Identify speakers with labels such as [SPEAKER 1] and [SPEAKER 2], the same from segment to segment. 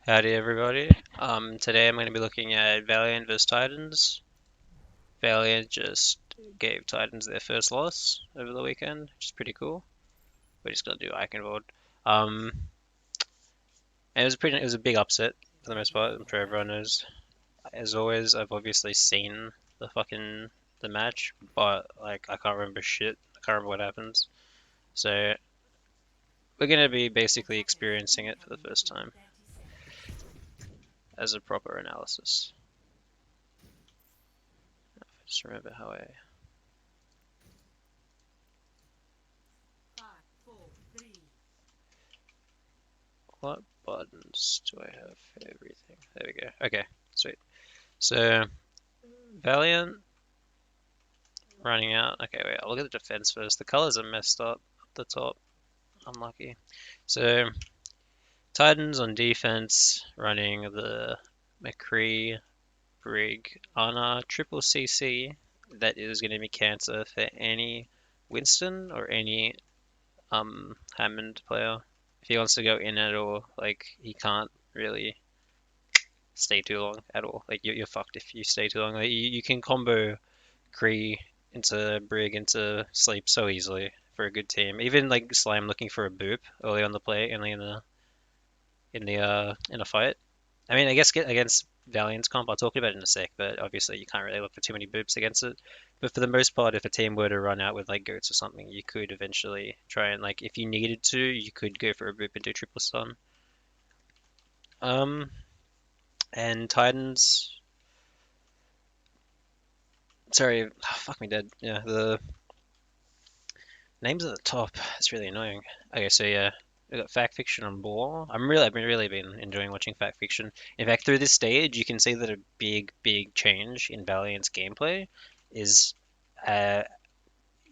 [SPEAKER 1] Howdy everybody. Today I'm going to be looking at Valiant vs Titans. Valiant just gave Titans their first loss over the weekend, which is pretty cool. We're just going to do Icon Vote. Um, and it was a big upset for the most part. I'm sure everyone knows. As always, I've obviously seen the match, but like I can't remember shit. I can't remember what happens. So we're going to be basically experiencing it for the first time as a proper analysis. Just remember how I What buttons do I have for everything? There we go. Okay, sweet. So, Valiant running out. Okay, wait, I'll look at the defense first. The colors are messed up at the top. Unlucky. So, Titans on defense running the McCree Brig on a triple CC. That is going to be cancer for any Winston or any Hammond player. If he wants to go in at all, like, he can't really stay too long at all. Like you're fucked if you stay too long. Like, you can combo Kree into Brig into sleep so easily for a good team. Even like Slime looking for a boop early on the play, early in a fight. I mean, I guess against Valiant's comp, I'll talk about it in a sec, but obviously you can't really look for too many boops against it. But for the most part, if a team were to run out with like goats or something, you could eventually try and like if you needed to, you could go for a boop and do triple stun. Um, and Titans Sorry, fuck me dead. Yeah, the names at the top. It's really annoying. Okay, so yeah, we got Fact Fiction on Ball. I've really been enjoying watching Fact Fiction. In fact, through this stage, you can see that a big change in Valiant's gameplay is, uh,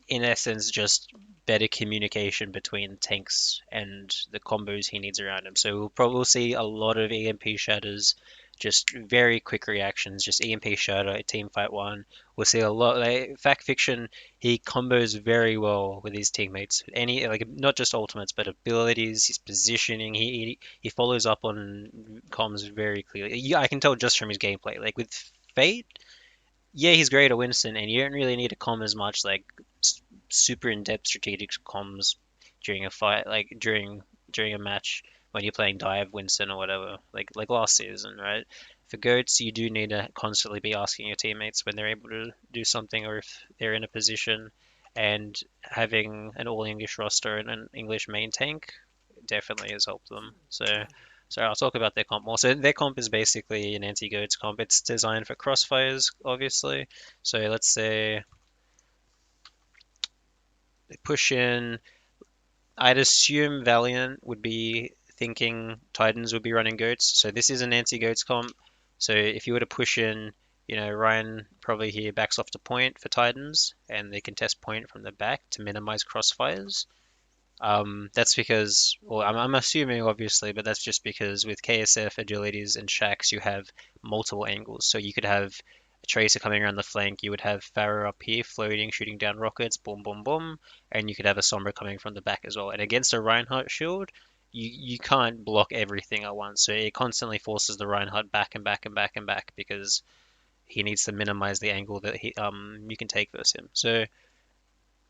[SPEAKER 1] in essence, just better communication between tanks and the combos he needs around him. So we'll probably see a lot of EMP shatters, just very quick reactions, just EMP shatter, team fight one. We'll see a lot. Like, Fact Fiction, he combos very well with his teammates. Any like not just ultimates, but abilities, his positioning. He follows up on comms very clearly. Yeah, I can tell just from his gameplay. Like with Fate, yeah, he's great at Winston, and you don't really need to comm as much like super in-depth strategic comms during a fight, like during a match when you're playing dive Winston or whatever, like last season, right? For goats, you do need to constantly be asking your teammates when they're able to do something or if they're in a position, and having an all English roster and an English main tank definitely has helped them. So I'll talk about their comp more. So their comp is basically an anti-goats comp. It's designed for crossfires, obviously. So let's say they push in. I'd assume Valiant would be thinking Titans would be running goats. So this is an anti-goats comp. So if you were to push in, Ryan probably here backs off to point for Titans, and they can test point from the back to minimize crossfires. That's because, well, I'm assuming obviously, but that's just because with KSF, agilities, and shacks, you have multiple angles. So you could have a Tracer coming around the flank, you would have Pharaoh up here floating, shooting down rockets, boom, boom, boom, and you could have a Sombra coming from the back as well. And against a Reinhardt shield, you can't block everything at once. So it constantly forces the Reinhardt back and back and back and back because he needs to minimize the angle that you can take versus him. So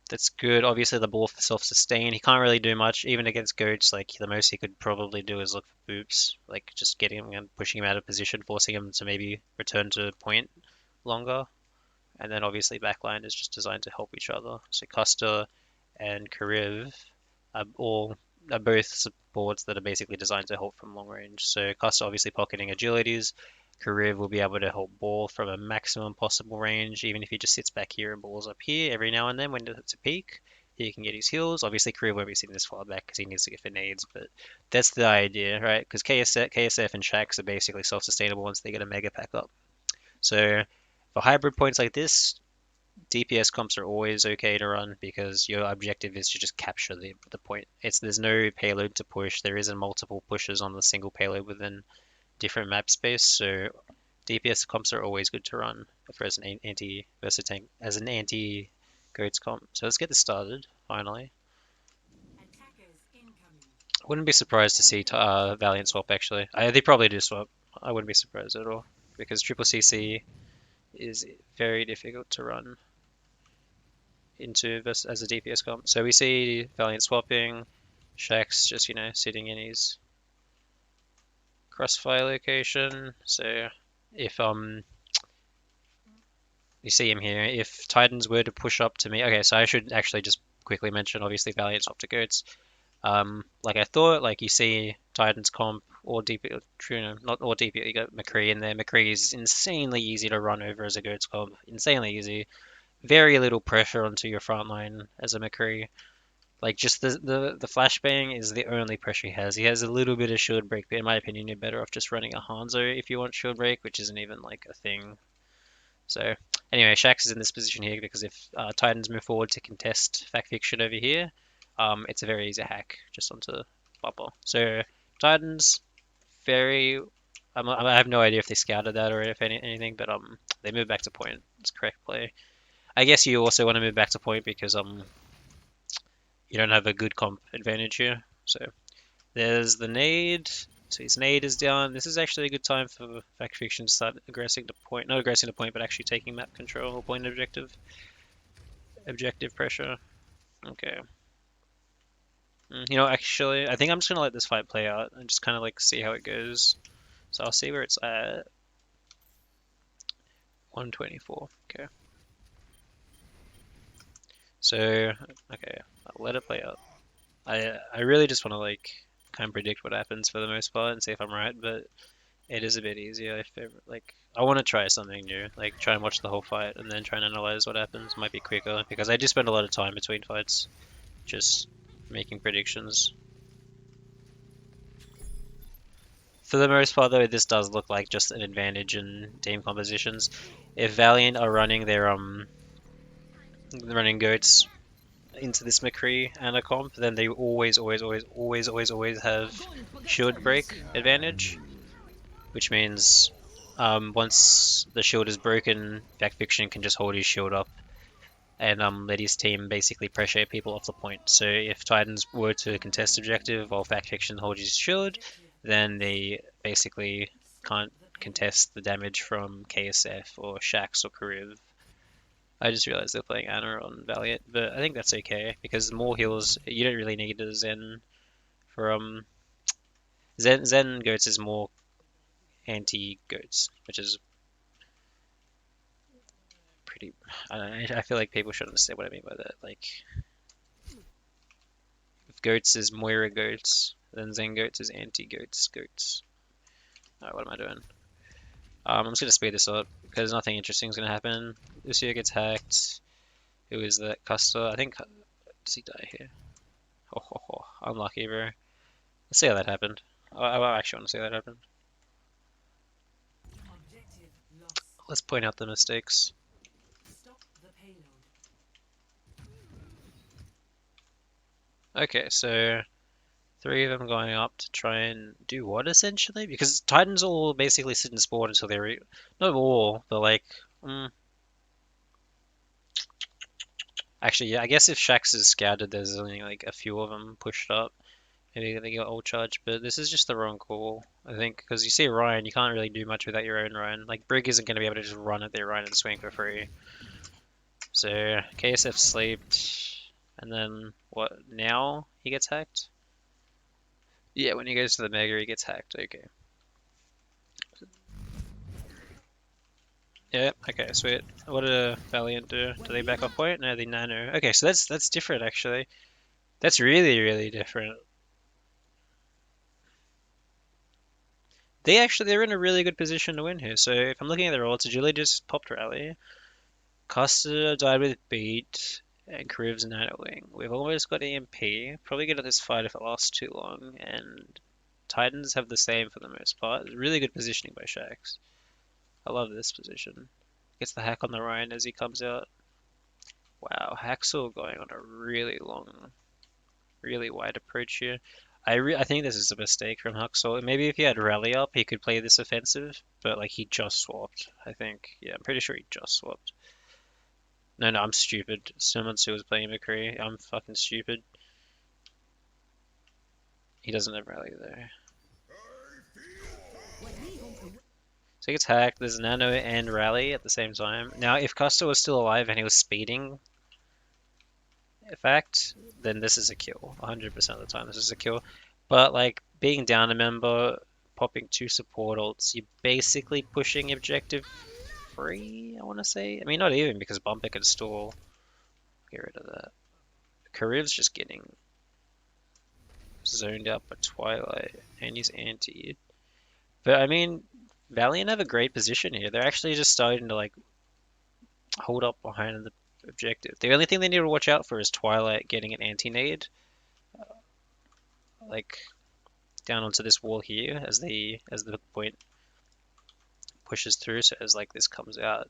[SPEAKER 1] that's good. Obviously, the ball for self-sustain. He can't really do much, even against goats. Like the most he could probably do is look for boops, like just getting him and pushing him out of position, forcing him to maybe return to point longer. And then obviously backline is just designed to help each other. So Custer and Kariv are both supports that are basically designed to help from long range. So Custer obviously pocketing agilities. Kariv will be able to help ball from a maximum possible range, even if he just sits back here and balls up here every now and then when it's a peak. He can get his heals. Obviously, Kariv won't be sitting this far back because he needs to get for nades, but that's the idea, right? Because KSF and Shax are basically self-sustainable once they get a mega pack up. So for hybrid points like this, DPS comps are always okay to run because your objective is to just capture the point. There's no payload to push. There isn't multiple pushes on the single payload within different map space, so DPS comps are always good to run for as an anti versus tank as an anti goats comp. So let's get this started finally. Wouldn't be surprised to see Valiant swap actually. They probably do swap. I wouldn't be surprised at all because triple CC is very difficult to run into this as a DPS comp. So we see Valiant swapping, Shax just sitting in his crossfire location. So if you see him here, if Titans were to push up to me, okay, so I should actually just quickly mention obviously Valiant swap to Goats. Like I thought, like you see Titans comp or DP, not or DP, you got McCree in there. McCree is insanely easy to run over as a Goats comp, insanely easy. Very little pressure onto your front line as a McCree. Like just the flashbang is the only pressure he has. He has a little bit of shield break, but in my opinion, you're better off just running a Hanzo if you want shield break, which isn't even like a thing. So anyway, Shax is in this position here because if Titans move forward to contest Fact Fiction over here, it's a very easy hack just onto Bubble. So Titans, very. I have no idea if they scouted that or if anything, but they move back to point. It's correct play. I guess you also want to move back to point because you don't have a good comp advantage here. So there's the nade. So his nade is down. This is actually a good time for Fact Fiction to start aggressing to point. Not aggressing to point, but actually taking map control or point objective. Objective pressure. Okay. Actually, I think I'm just gonna let this fight play out and just kind of like see how it goes. So I'll see where it's at. 124. Okay. So, okay, I'll let it play out. I really just want to like kind of predict what happens for the most part and see if I'm right, but it is a bit easier if like I want to try something new, like try and watch the whole fight and then try and analyze what happens. Might be quicker because I do spend a lot of time between fights just making predictions. For the most part, though, this does look like just an advantage in team compositions. If Valiant are running their running goats into this McCree and a comp, then they always have shield break advantage, which means once the shield is broken, Back Fiction can just hold his shield up and let his team basically pressure people off the point. So if Titans were to contest objective while Back Fiction holds his shield, then they basically can't contest the damage from KSF or Shax or Kariv. I just realized they're playing Ana on Valiant, but I think that's okay because more heals. You don't really need a Zen for Zen goats is more anti goats, which is pretty. I don't know. I feel like people should understand what I mean by that. Like, if goats is Moira goats, then Zen goats is anti goats. Alright, what am I doing? I'm just gonna speed this up because nothing interesting is gonna happen. Lucio gets hacked. Who is that? Custer. I think. Does he die here? Unlucky, bro. Let's see how that happened. I actually want to see how that happened. Let's point out the mistakes. Okay, so 3 of them going up to try and do what essentially? Because Titans all basically sit and spawn until they're not all, but like actually, yeah, I guess if Shax is scouted, there's only like a few of them pushed up. Maybe they get all charged, but this is just the wrong call, I think, because you see Ryan, you can't really do much without your own Ryan. Like, Brig isn't going to be able to just run at their Ryan and swing for free. So, KSF sleeped, and then, what, now he gets hacked? Yeah, when he goes to the Mega, he gets hacked, okay. Yeah, okay, sweet. What did Valiant do? Do they back off point? No, they nano. Okay, so that's different, actually. That's really, really different. They're in a really good position to win here. So if I'm looking at their odds, Julie just popped rally. Costa died with beat, and Kariv's nanoing. We've almost got EMP. Probably get at this fight if it lasts too long, and Titans have the same for the most part. Really good positioning by Shax. I love this position. Gets the hack on the Ryan as he comes out. Wow, Haxel going on a really long, really wide approach here. I think this is a mistake from Haxel. Maybe if he had rally up, he could play this offensive, but like he just swapped. I think. Yeah, I'm pretty sure he just swapped. No, I'm stupid. Sumonsu was playing McCree. I'm fucking stupid. He doesn't have rally there. So he gets hacked. There's nano and rally at the same time. Now, if Custer was still alive and he was speeding, in fact, then this is a kill. 100% of the time, this is a kill. But like being down a member, popping two support ults, you're basically pushing objective free. I want to say. I mean, not even because Bumper can stall. Get rid of that. Kariv's just getting zoned out by Twilight, and he's anti. But I mean, Valiant have a great position here. They're actually just starting to like hold up behind the objective. The only thing they need to watch out for is Twilight getting an anti-nade, like down onto this wall here as the point pushes through. So as like this comes out,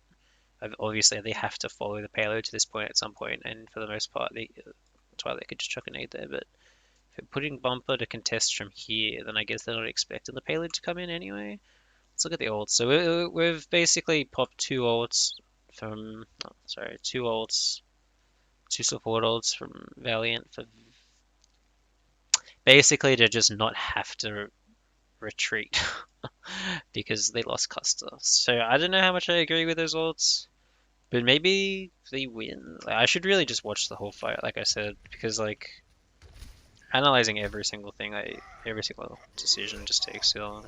[SPEAKER 1] obviously they have to follow the payload to this point at some point, and for the most part, Twilight could just chuck a nade there. But if you're putting Bumper to contest from here, then I guess they're not expecting the payload to come in anyway. Let's look at the ults. So we've basically popped two ults from, oh, sorry, two ults, two support ults from Valiant for basically to just not have to retreat because they lost Custer. So I don't know how much I agree with those ults, but maybe they win. Like, I should really just watch the whole fight, like I said, because like analyzing every single thing, every single decision just takes too long.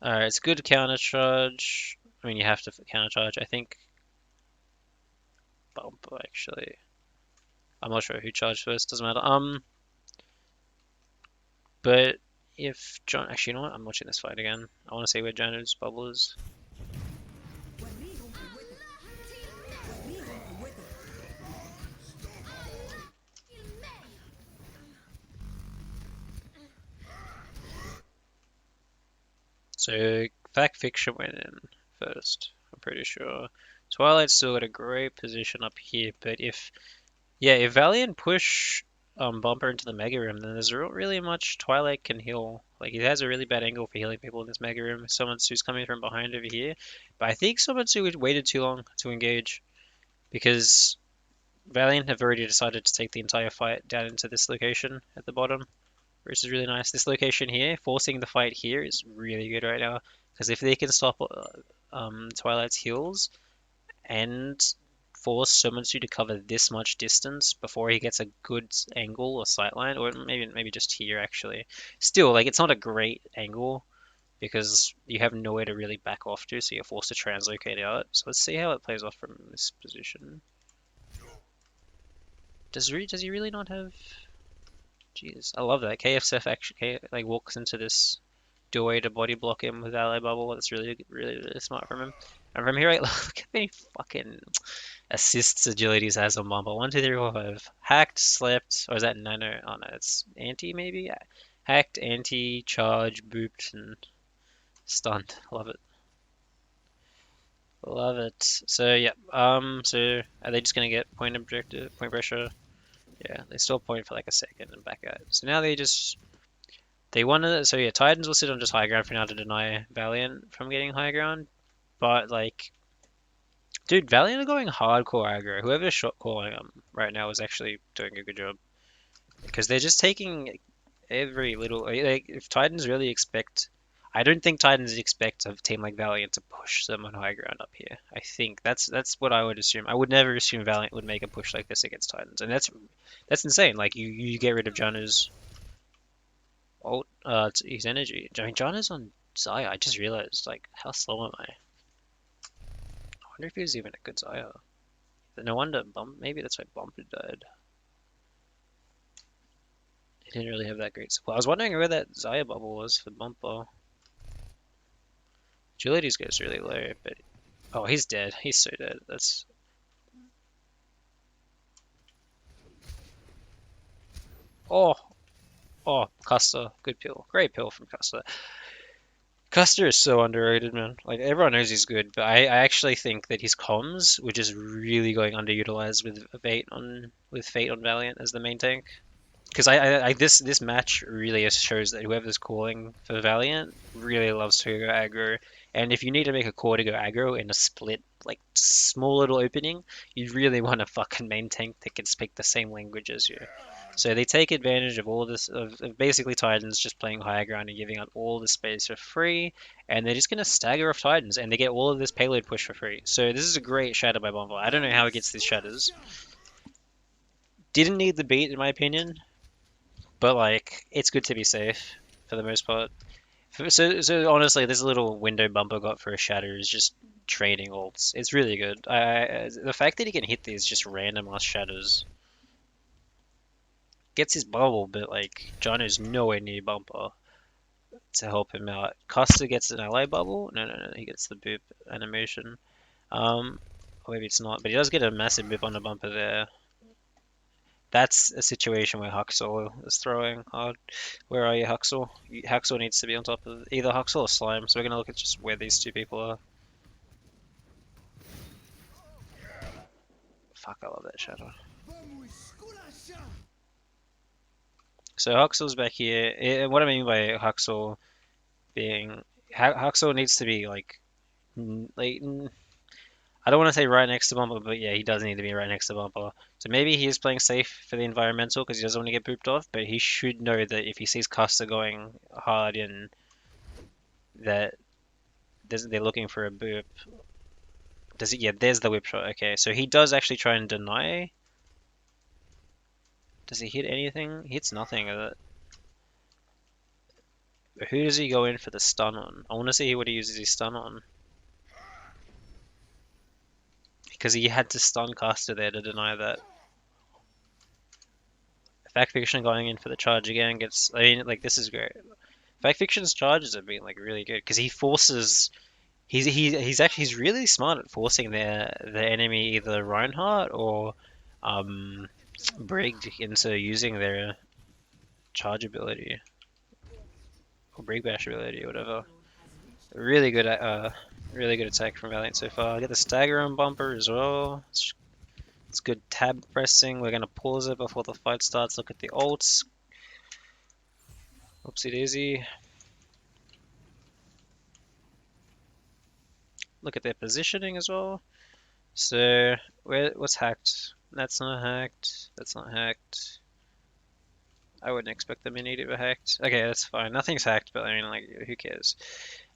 [SPEAKER 1] Alright, it's good to counter charge. I mean, you have to counter charge. I think Bumper actually. I'm not sure who charged first. Doesn't matter. But if John, actually, you know what? I'm watching this fight again. I want to see where John's bubble is. So Fact Fiction went in first. I'm pretty sure. Twilight's still got a great position up here, but if Valiant push Bumper into the Mega Room, then there's not really much Twilight can heal. Like, he has a really bad angle for healing people in this Mega Room. Someone's coming from behind over here. But I think someone's waited too long to engage because Valiant have already decided to take the entire fight down into this location at the bottom, which is really nice. This location here, forcing the fight here is really good right now because if they can stop Twilight's heals and force Sumonsu to cover this much distance before he gets a good angle or sightline, or maybe just here actually. Still, like it's not a great angle because you have nowhere to really back off to, so you're forced to translocate out. So let's see how it plays off from this position. Does he really not have? Jeez, I love that. KFSF actually like walks into this doorway to body block him with ally bubble. That's really smart from him. And from here, look how many fucking assists agilities has on Mamba. 1, 2, 3, 4, 5. Hacked, slept, or is that nano? Oh no, it's anti maybe? Yeah. Hacked, anti, charge, booped, and stunned. Love it. Love it. So yeah, so are they just gonna get point objective, point pressure? Yeah, they still point for like a second and back out. So now they want to, so yeah, Titans will sit on just high ground for now to deny Valiant from getting high ground. But like, dude, Valiant are going hardcore aggro. Whoever's shot calling them right now is actually doing a good job because they're just taking every little. Like, if Titans really expect, I don't think Titans expect a team like Valiant to push them on high ground up here. I think that's what I would assume. I would never assume Valiant would make a push like this against Titans, and that's insane. Like you get rid of Jana's ult, his energy. I mean, Jana's on Zaya. I just realized like how slow am I? I wonder if he was even a good Zaya. No wonder maybe that's why Bumper died. He didn't really have that great supply. I was wondering where that Zaya bubble was for Bumper. Agility's goes really low, but oh, he's dead. He's so dead. That's oh Custer, good pill, great pill from Custer. Custer is so underrated, man. Like everyone knows he's good, but I actually think that his comms were just really going underutilized with Fate on Valiant as the main tank. Because this match really shows that whoever's calling for Valiant really loves to go aggro, and if you need to make a call to go aggro in a split, like small little opening, you really want a fucking main tank that can speak the same language as you. So they take advantage of all this, of basically Titans just playing higher ground and giving up all the space for free, and they're just going to stagger off Titans, and they get all of this payload push for free. So this is a great shatter by Bomber. I don't know how it gets these shatters. Didn't need the beat in my opinion, but like it's good to be safe for the most part. So honestly, this little window Bumper got for a shatter is just trading ults. It's really good. The fact that he can hit these just random ass shatters gets his bubble, but like Jono's nowhere near Bumper to help him out. Custer gets an ally bubble. No, he gets the boop animation. Or maybe it's not, but he does get a massive boop on the Bumper there. That's a situation where Huxel is throwing hard. Where are you, Huxel? Huxel needs to be on top of either Huxel or Slime, so we're gonna look at just where these two people are. Fuck, I love that shadow. So Huxel's back here. And what I mean by Huxel being Huxel needs to be like I don't want to say right next to Bumper, but yeah, he does need to be right next to Bumper. So maybe he is playing safe for the environmental because he doesn't want to get booped off, but he should know that if he sees Custer going hard and that they're looking for a boop. Does it? Yeah, there's the whip shot. Okay, so he does actually try and deny. Does he hit anything? He hits nothing of it. But who does he go in for the stun on? I want to see what he uses his stun on. Because he had to stun Caster there to deny that. Fact Fiction going in for the charge again gets. I mean, like, this is great. Fact Fiction's charges have been, like, really good. Because he forces. He's really smart at forcing the enemy either Reinhardt or Brig into using their charge ability. Or Brig Bash ability or whatever. Really good attack from Valiant so far. I get the stagger on Bumper as well. It's good tab pressing. We're gonna pause it before the fight starts. Look at the ults. Oopsie daisy. Look at their positioning as well. So what's hacked? That's not hacked. That's not hacked. I wouldn't expect the mini to be hacked. Okay, that's fine. Nothing's hacked, but I mean, like, who cares?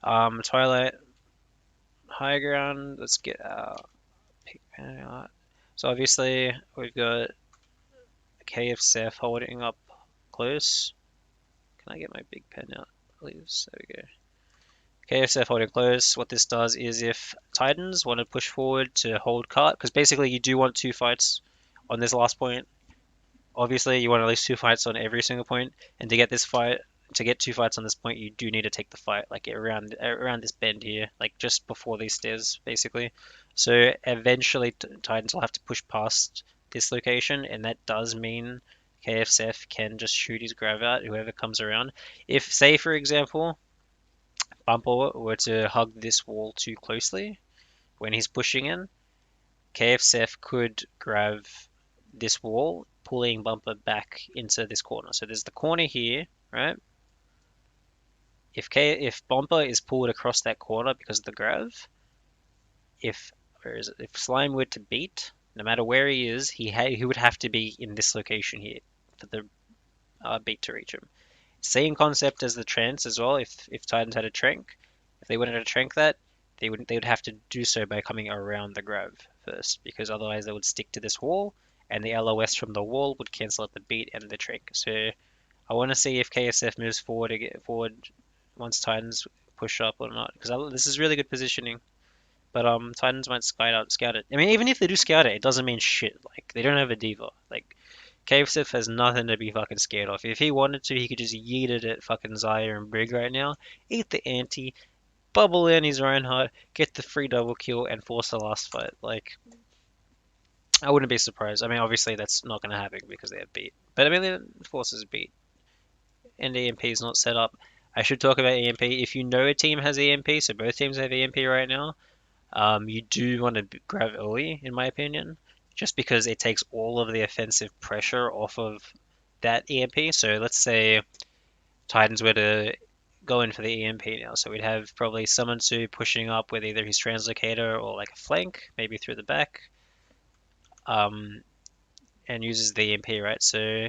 [SPEAKER 1] Twilight, high ground. Let's get pick out. So obviously we've got KF holding up close. Can I get my big pen out, please? There we go. KSF holding close. What this does is if Titans want to push forward to hold cart, because basically you do want two fights on this last point. Obviously, you want at least two fights on every single point, and to get this fight, to get two fights on this point, you do need to take the fight like around this bend here, like just before these stairs, basically. So eventually, Titans will have to push past this location, and that does mean KFCF can just shoot his grav out whoever comes around. If, say, for example, Bumper were to hug this wall too closely when he's pushing in, KFCF could grab this wall, pulling Bumper back into this corner. So there's the corner here, right? If Bumper is pulled across that corner because of the grav, if Slime were to beat, no matter where he is, he would have to be in this location here for the beat to reach him. Same concept as the trance as well. If Titans had a trank, if they wanted to trank that, they would have to do so by coming around the grav first, because otherwise they would stick to this wall, and the LOS from the wall would cancel out the beat and the trank. So I want to see if KSF moves forward to get forward once Titans push up or not, because this is really good positioning. But Titans might scout it. I mean, even if they do scout it, it doesn't mean shit. Like, they don't have a diva. Like, KFCF has nothing to be fucking scared of. If he wanted to, he could just yeet it at fucking Zaya and Brig right now, eat the ante, bubble in his Reinhardt, get the free double kill, and force the last fight. Like, I wouldn't be surprised. I mean, obviously that's not going to happen because they have beat. But I mean, the forces beat, and EMP is not set up. I should talk about EMP. If you know a team has EMP, so both teams have EMP right now, you do want to grab early, in my opinion, just because it takes all of the offensive pressure off of that EMP. So let's say Titans were to go in for the EMP now. So we'd have probably someone two pushing up with either his translocator or like a flank, maybe through the back, and uses the EMP, right? So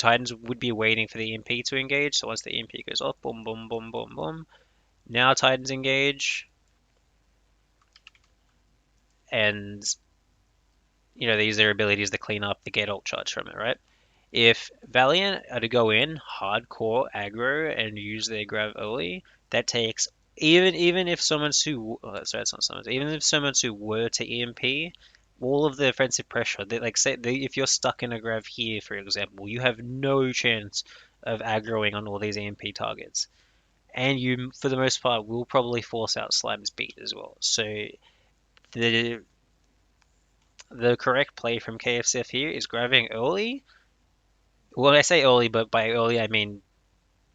[SPEAKER 1] Titans would be waiting for the EMP to engage. So once the EMP goes off, boom, boom, boom, boom, boom. Now Titans engage, and they use their abilities to clean up the get ult charge from it, right? If Valiant are to go in hardcore aggro and use their grab early, that takes even if someone's who sorry, it's not someone's even if someone's who were to EMP, all of the offensive pressure. Like say if you're stuck in a grab here, for example, you have no chance of aggroing on all these EMP targets, and you for the most part will probably force out Slime's beat as well. So the the correct play from KFCF here is grabbing early. Well, I say early, but by early I mean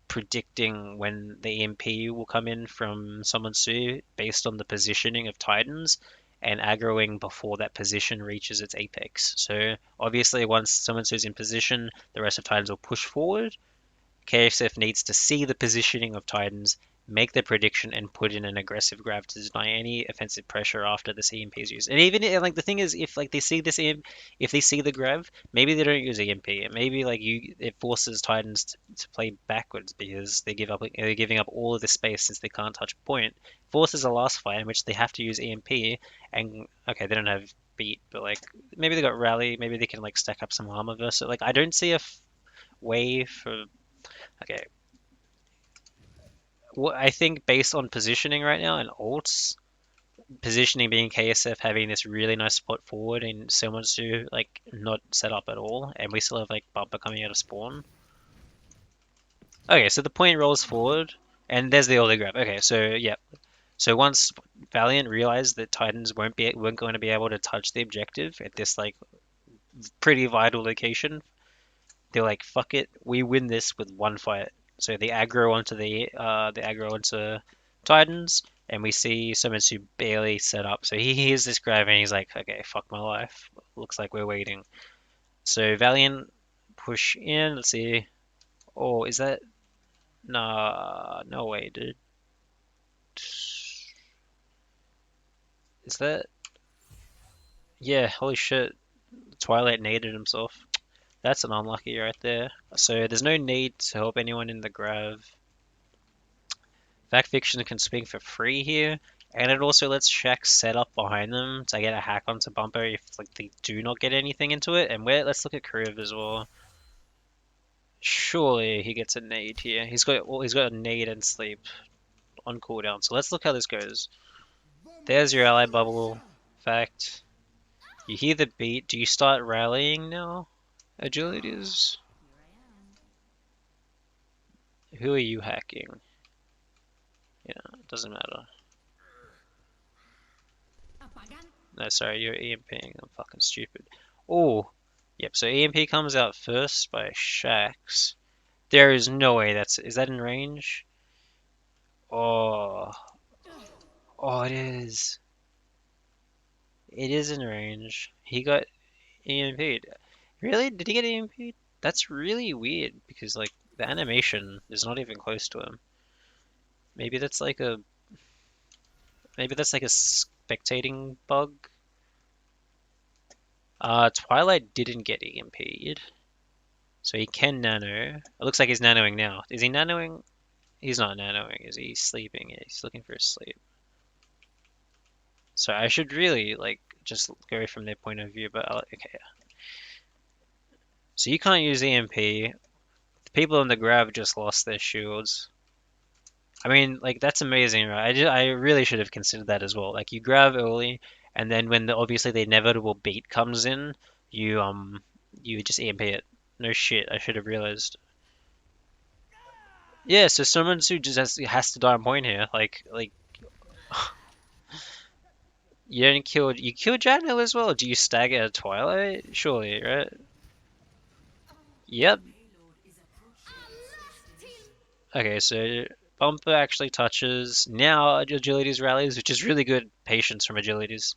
[SPEAKER 1] predicting when the EMP will come in from Summon Su based on the positioning of Titans and aggroing before that position reaches its apex. So obviously once Summon Su's in position, the rest of Titans will push forward. KSF needs to see the positioning of Titans, make the prediction, and put in an aggressive grab to deny any offensive pressure after the EMP is used. And even like the thing is, if like they see this if they see the grab, maybe they don't use EMP. Maybe like it forces Titans to play backwards because they're giving up all of the space since they can't touch point. Forces a last fight in which they have to use EMP, and okay, they don't have beat, but like maybe they got rally, maybe they can like stack up some armor versus like I don't see a way for. Okay, well, I think based on positioning right now and ults, positioning being KSF having this really nice spot forward and Silmansu like not set up at all, and we still have like Bumper coming out of spawn. Okay, so the point rolls forward, and there's the early grab. Okay, so yeah, so once Valiant realized that Titans weren't going to be able to touch the objective at this like pretty vital location, they're like, fuck it, we win this with one fight. So the aggro onto Titans, and we see Sumitsu barely set up. So he hears this grab and he's like, okay, fuck my life. Looks like we're waiting. So Valiant push in. Let's see. Oh, is that? Nah, no way, dude. Is that? Yeah, holy shit. Twilight naded himself. That's an unlucky right there. So there's no need to help anyone in the grab. Fact Fiction can swing for free here, and it also lets Shaq set up behind them to get a hack onto Bumper if like they do not get anything into it. And let's look at Kriv as well. Surely he gets a nade here. He's got a nade and sleep on cooldown. So let's look how this goes. There's your ally bubble. Fact. You hear the beat. Do you start rallying now? Agilities. Who are you hacking? Yeah, it doesn't matter. No, sorry, you're EMPing. I'm fucking stupid. Oh, yep. So EMP comes out first by Shax. There is no way is that in range? Oh, oh, it is. It is in range. He got EMP'd. Really? Did he get EMP'd? That's really weird because like the animation is not even close to him. Maybe that's like a spectating bug. Twilight didn't get EMP'd. So he can nano. It looks like he's nanoing now. Is he nanoing? He's not nanoing, is he? He's sleeping. Yeah, he's looking for a sleep. So I should really like just go from their point of view, but okay. So you can't use EMP. The people in the grab just lost their shields. I mean, like that's amazing, right? I really should have considered that as well. Like you grab early, and then when obviously the inevitable beat comes in, you just EMP it. No shit, I should have realized. Yeah, so someone who just has to die on point here. Like you killed Jadno as well. Do you stagger at Twilight? Surely, right? Yep. Okay, so Bumper actually touches. Now Agilities rallies, which is really good patience from Agilities,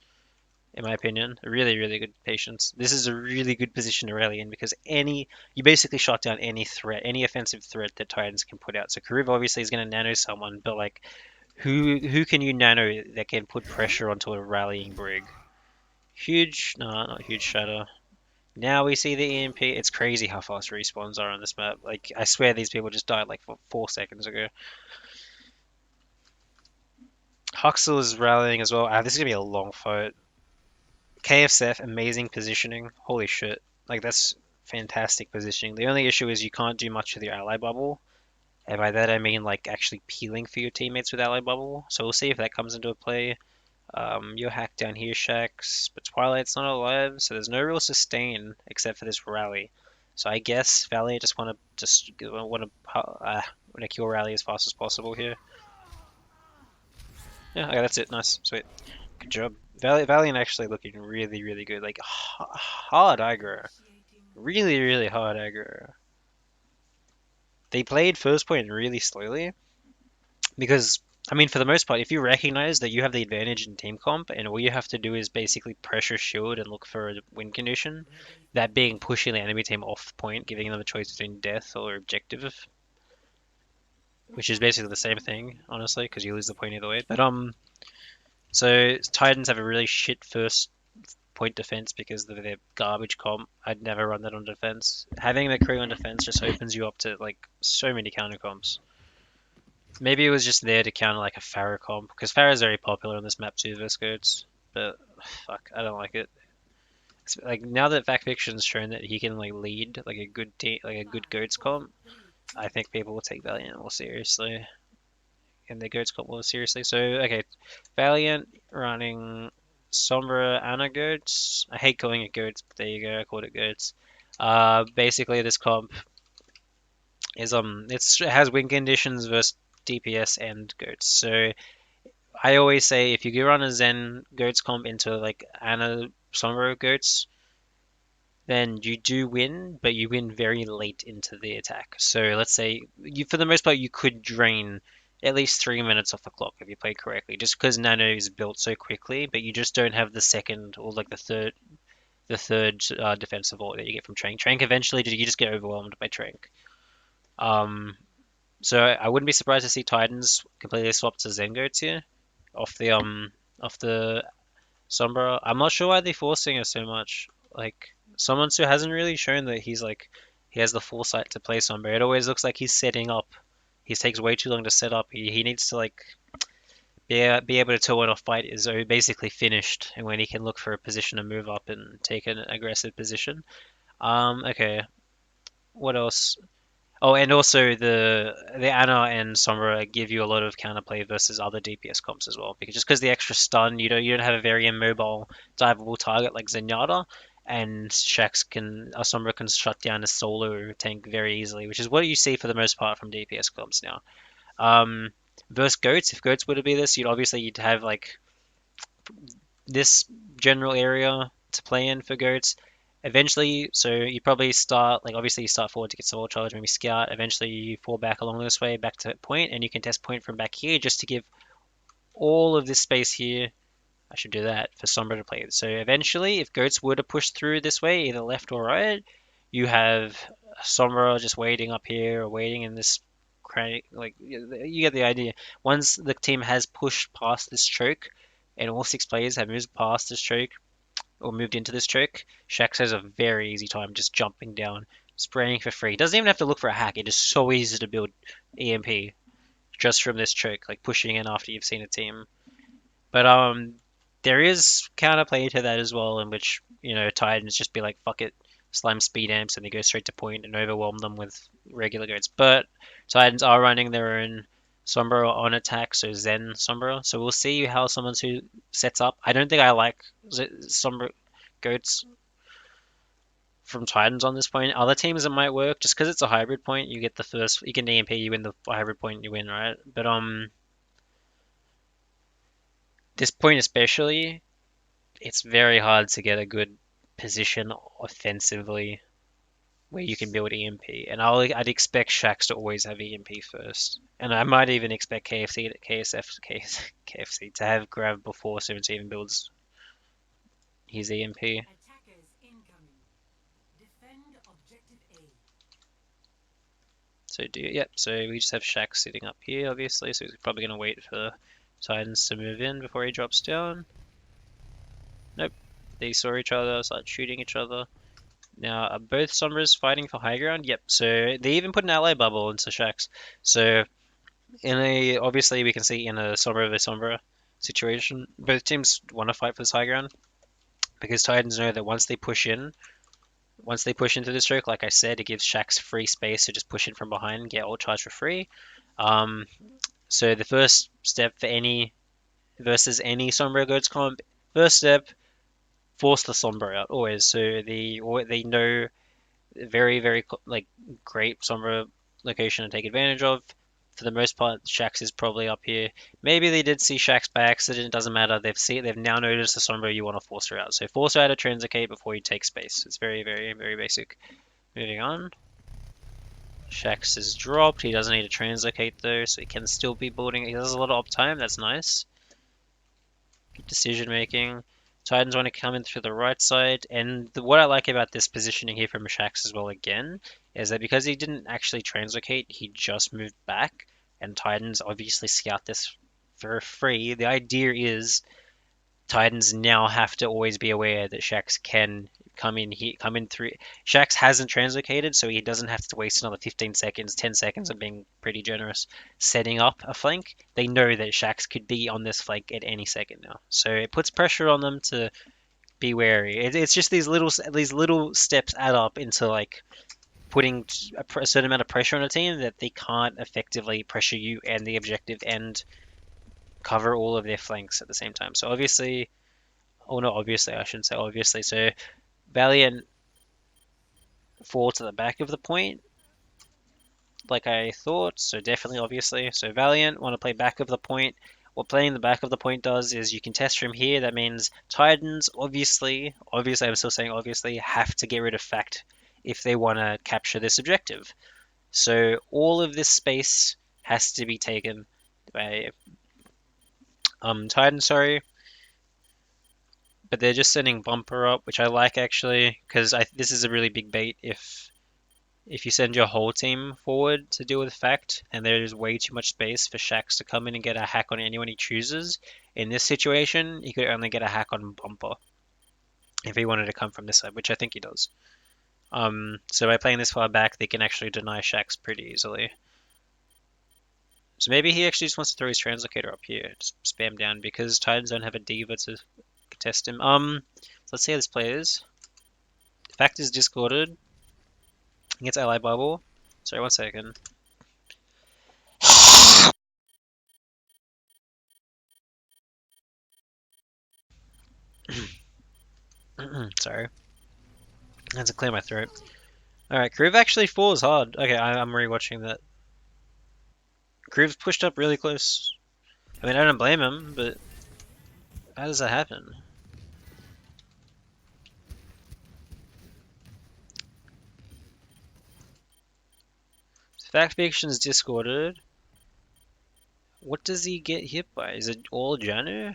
[SPEAKER 1] in my opinion. Really, really good patience. This is a really good position to rally in because you basically shot down any threat, any offensive threat that Titans can put out. So Karuv obviously is going to nano someone, but like, who can you nano that can put pressure onto a rallying brig? Huge, no, not huge shatter. Now we see the EMP. It's crazy how fast respawns are on this map. Like, I swear these people just died like 4 seconds ago. Huxel is rallying as well. Ah, this is gonna be a long fight. KFCF, amazing positioning. Holy shit. Like, that's fantastic positioning. The only issue is you can't do much with your ally bubble. And by that I mean like actually peeling for your teammates with ally bubble. So we'll see if that comes into play. Your hack down here, Shax, but Twilight's not alive, so there's no real sustain except for this rally. So I guess Valiant want to kill rally as fast as possible here. Yeah, okay, that's it. Nice, sweet, good job. Valiant actually looking really, really good. Like hard aggro, really, really hard aggro. They played first point really slowly because I mean, for the most part, if you recognize that you have the advantage in team comp and all you have to do is basically pressure shield and look for a win condition, that being pushing the enemy team off point, giving them a choice between death or objective, which is basically the same thing, honestly, because you lose the point either way. But so Titans have a really shit first point defense because of their garbage comp. I'd never run that on defense. Having the crew on defense just opens you up to like so many counter comps. Maybe it was just there to counter like a Pharah comp, because Pharah is very popular on this map too versus goats. But fuck, I don't like it. It's, like now that Fact Fiction's shown that he can like lead like a good team, like a good goats comp, I think people will take Valiant more seriously and the goats comp more seriously. So okay, Valiant running Sombra Ana goats. I hate calling it goats, but there you go, I called it goats. Basically this comp is it has win conditions versus DPS and goats. So I always say if you go run a Zen goats comp into like Ana Sombra goats, then you do win, but you win very late into the attack. So let's say you, for the most part, you could drain at least 3 minutes off the clock if you play correctly, just because Nano is built so quickly, but you just don't have the second or like the third defensive ult that you get from Trank. Trank eventually you just get overwhelmed by Trank. Um, so I wouldn't be surprised to see Titans completely swap to Zen goats here off the Sombra. I'm not sure why they're forcing us so much. Like someone who hasn't really shown that he has the foresight to play Sombra. It always looks like he's setting up. He takes way too long to set up. He needs to like be able to tell when a fight is basically finished and when he can look for a position to move up and take an aggressive position. Okay. What else? Oh, and also the Ana and Sombra give you a lot of counterplay versus other DPS comps as well. Because the extra stun, you don't have a very immobile, diveable target like Zenyatta, and Sombra can shut down a solo tank very easily, which is what you see for the most part from DPS comps now. Um, versus goats, if goats were to be this, you'd have like this general area to play in for goats. Eventually, so you probably start like obviously you start forward to get soul charge, maybe scout. Eventually, you fall back along this way back to point, and you can test point from back here just to give all of this space here. I should do that for Sombra to play. So eventually, if goats were to push through this way, either left or right, you have Sombra just waiting up here or waiting in this cranny. Like you get the idea. Once the team has pushed past this choke, and all 6 players have moved past this choke, or moved into this trick, Shax has a very easy time just jumping down, spraying for free. Doesn't even have to look for a hack. It is so easy to build EMP just from this trick, like pushing in after you've seen a team. But there is counterplay to that as well, in which Titans just be like fuck it, slime speed amps, and they go straight to point and overwhelm them with regular goats. But Titans are running their own Sombra on attack, so Zen Sombra. So we'll see how someone who sets up. I don't think I like Sombra goats from Titans on this point. Other teams it might work just because it's a hybrid point. You get the first, you can EMP, you win the hybrid point, you win, right? But this point especially, it's very hard to get a good position offensively where you can build EMP. And I'd expect Shax to always have EMP first. And I might even expect KFC to have grab before 17 builds his EMP. So we just have Shax sitting up here, obviously. So he's probably going to wait for Titans to move in before he drops down. Nope. They saw each other, started shooting each other. Now, are both Sombras fighting for high ground? Yep. So they even put an ally bubble into Shaxx. So in a obviously we can see in a Sombra versus Sombra situation, both teams want to fight for this high ground because Titans know that once they push into the stroke, like I said, it gives Shaxx free space to just push in from behind and get ult charge for free. Um, so the first step for any versus any Sombra Goats comp, first step, force the Sombra out always. So they know very like great Sombra location to take advantage of. For the most part, Shaxx is probably up here. Maybe they did see Shaxx by accident. It doesn't matter. They've now noticed the Sombra. You want to force her out. So force her out of Translocate before you take space. It's very basic. Moving on. Shaxx is dropped. He doesn't need to translocate though, so he can still be building. He has a lot of uptime. That's nice. Good decision making. Titans want to come in through the right side, and what I like about this positioning here from Shaxx as well again is that because he didn't actually translocate, he just moved back, and Titans obviously scout this for free. The idea is Titans now have to always be aware that Shaxx can come in through. Shaxx hasn't translocated, so he doesn't have to waste another 15 seconds, 10 seconds. I'm being pretty generous, setting up a flank. They know that Shaxx could be on this flank at any second now, so it puts pressure on them to be wary. It's just these little steps add up into like putting a certain amount of pressure on a team that they can't effectively pressure you and the objective and cover all of their flanks at the same time. So obviously, oh no, obviously I shouldn't say obviously. So Valiant fall to the back of the point, like I thought. So definitely, obviously. So Valiant want to play back of the point. What playing the back of the point does is you can test from here. That means Titans, obviously, I'm still saying obviously, have to get rid of Fact if they want to capture this objective. So all of this space has to be taken by Titan, sorry, but they're just sending Bumper up, which I like actually, because this is a really big bait if you send your whole team forward to deal with Fact, and there is way too much space for Shaxx to come in and get a hack on anyone he chooses. In this situation, he could only get a hack on Bumper if he wanted to come from this side, which I think he does. So by playing this far back, they can actually deny Shaxx pretty easily. So maybe he actually just wants to throw his Translocator up here, just spam down, because Titans don't have a Diva to contest him. So let's see how this plays. Fact is discorded. He gets ally bubble. Sorry, 1 second. Sorry. I had to clear my throat. Alright, Kriv actually falls hard. Okay, I'm rewatching that. Kriv's pushed up really close. I mean, I don't blame him, but how does that happen? Fact Fiction's discorded. What does he get hit by? Is it all Janu?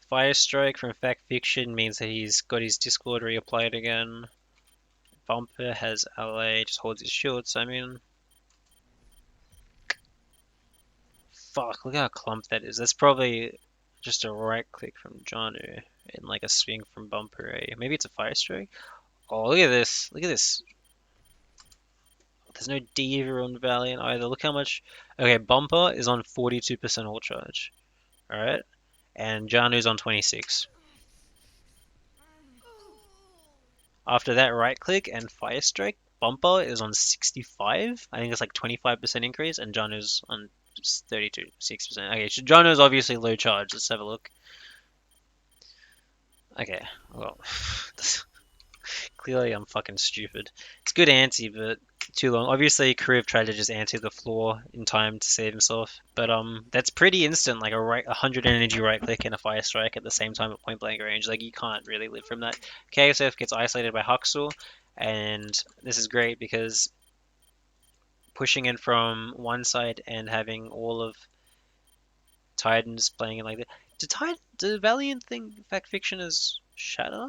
[SPEAKER 1] Fire Strike from Fact Fiction means that he's got his Discord reapplied again. Bumper has LA, just holds his shield, so I mean... Fuck, look how clumped that is. That's probably just a right click from Janu and like a swing from Bumper, eh? Maybe it's a Fire Strike? Oh, look at this. Look at this. There's no Diva on Valiant either. Look how much... Okay, Bumper is on 42% ult charge. Alright? And Janu's on 26. After that right click and Fire Strike, Bumper is on 65. I think it's like 25% increase, and Janu's on 32, 6%. Okay, so Janu's obviously low charge. Let's have a look. Okay, well, clearly I'm fucking stupid. It's good anti, but too long. Obviously, Kriv tried to just anti the floor in time to save himself, but that's pretty instant. Like a 100 energy right click and a Fire Strike at the same time at point blank range. Like you can't really live from that. KSF gets isolated by Huxel, and this is great because pushing in from one side and having all of Titans playing it like that. Do Valiant think Fact Fiction is Shatter?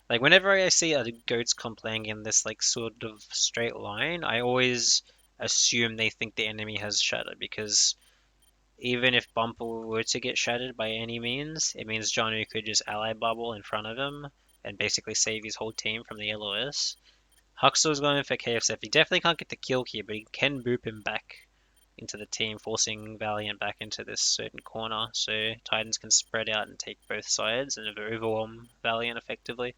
[SPEAKER 1] Like whenever I see a Goats comp playing in this like sort of straight line, I always assume they think the enemy has Shatter because even if Bumper were to get shattered by any means, it means Johnny could just ally bubble in front of him and basically save his whole team from the LOS. Huxtall's going for KFSF. He definitely can't get the kill here, but he can boop him back into the team, forcing Valiant back into this certain corner, so Titans can spread out and take both sides and overwhelm Valiant effectively.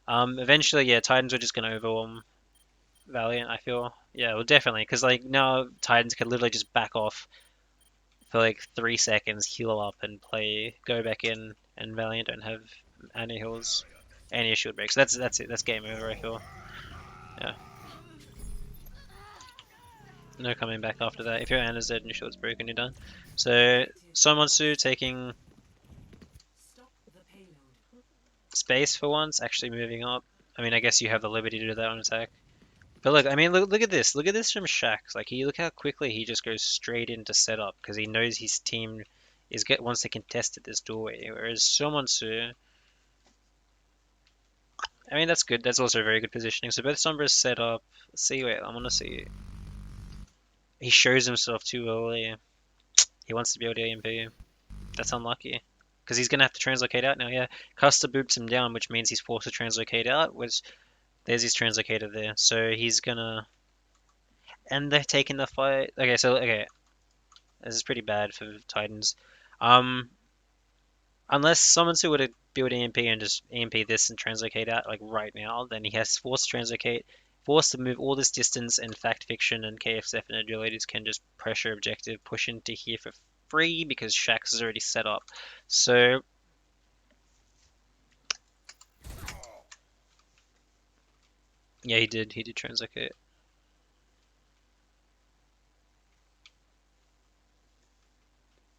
[SPEAKER 1] Eventually, yeah, Titans are just going to overwhelm Valiant, I feel. Yeah, well, definitely, because like now Titans can literally just back off for like 3 seconds, heal up, and go back in, and Valiant don't have any heals, any shield breaks. That's it. That's game over, I feel. Yeah, no coming back after that. If your Anna's dead and your shield's broken, you're done. So Somonsu taking space for once, actually moving up. I mean, I guess you have the liberty to do that on attack. But look, I mean, look at this. Look at this from Shax. Like, look how quickly he just goes straight into setup because he knows his team wants to contest at this doorway. Whereas Somonsu, I mean, that's good. That's also very good positioning. So both Sombras set up. Let's see, wait, I want to see. He shows himself too early. He wants to be able to EMP. That's unlucky. Because he's going to have to translocate out now, yeah. Custer boops him down, which means he's forced to translocate out, which there's his translocator there. So he's going to... And they're taking the fight. Okay, so, okay. This is pretty bad for Titans. Unless someone who would have built EMP and just EMP this and translocate out like right now, then he has forced to translocate, forced to move all this distance, and Fact Fiction and KFSF and Agilities can just pressure objective, push into here for free because Shax is already set up. So yeah, he did translocate.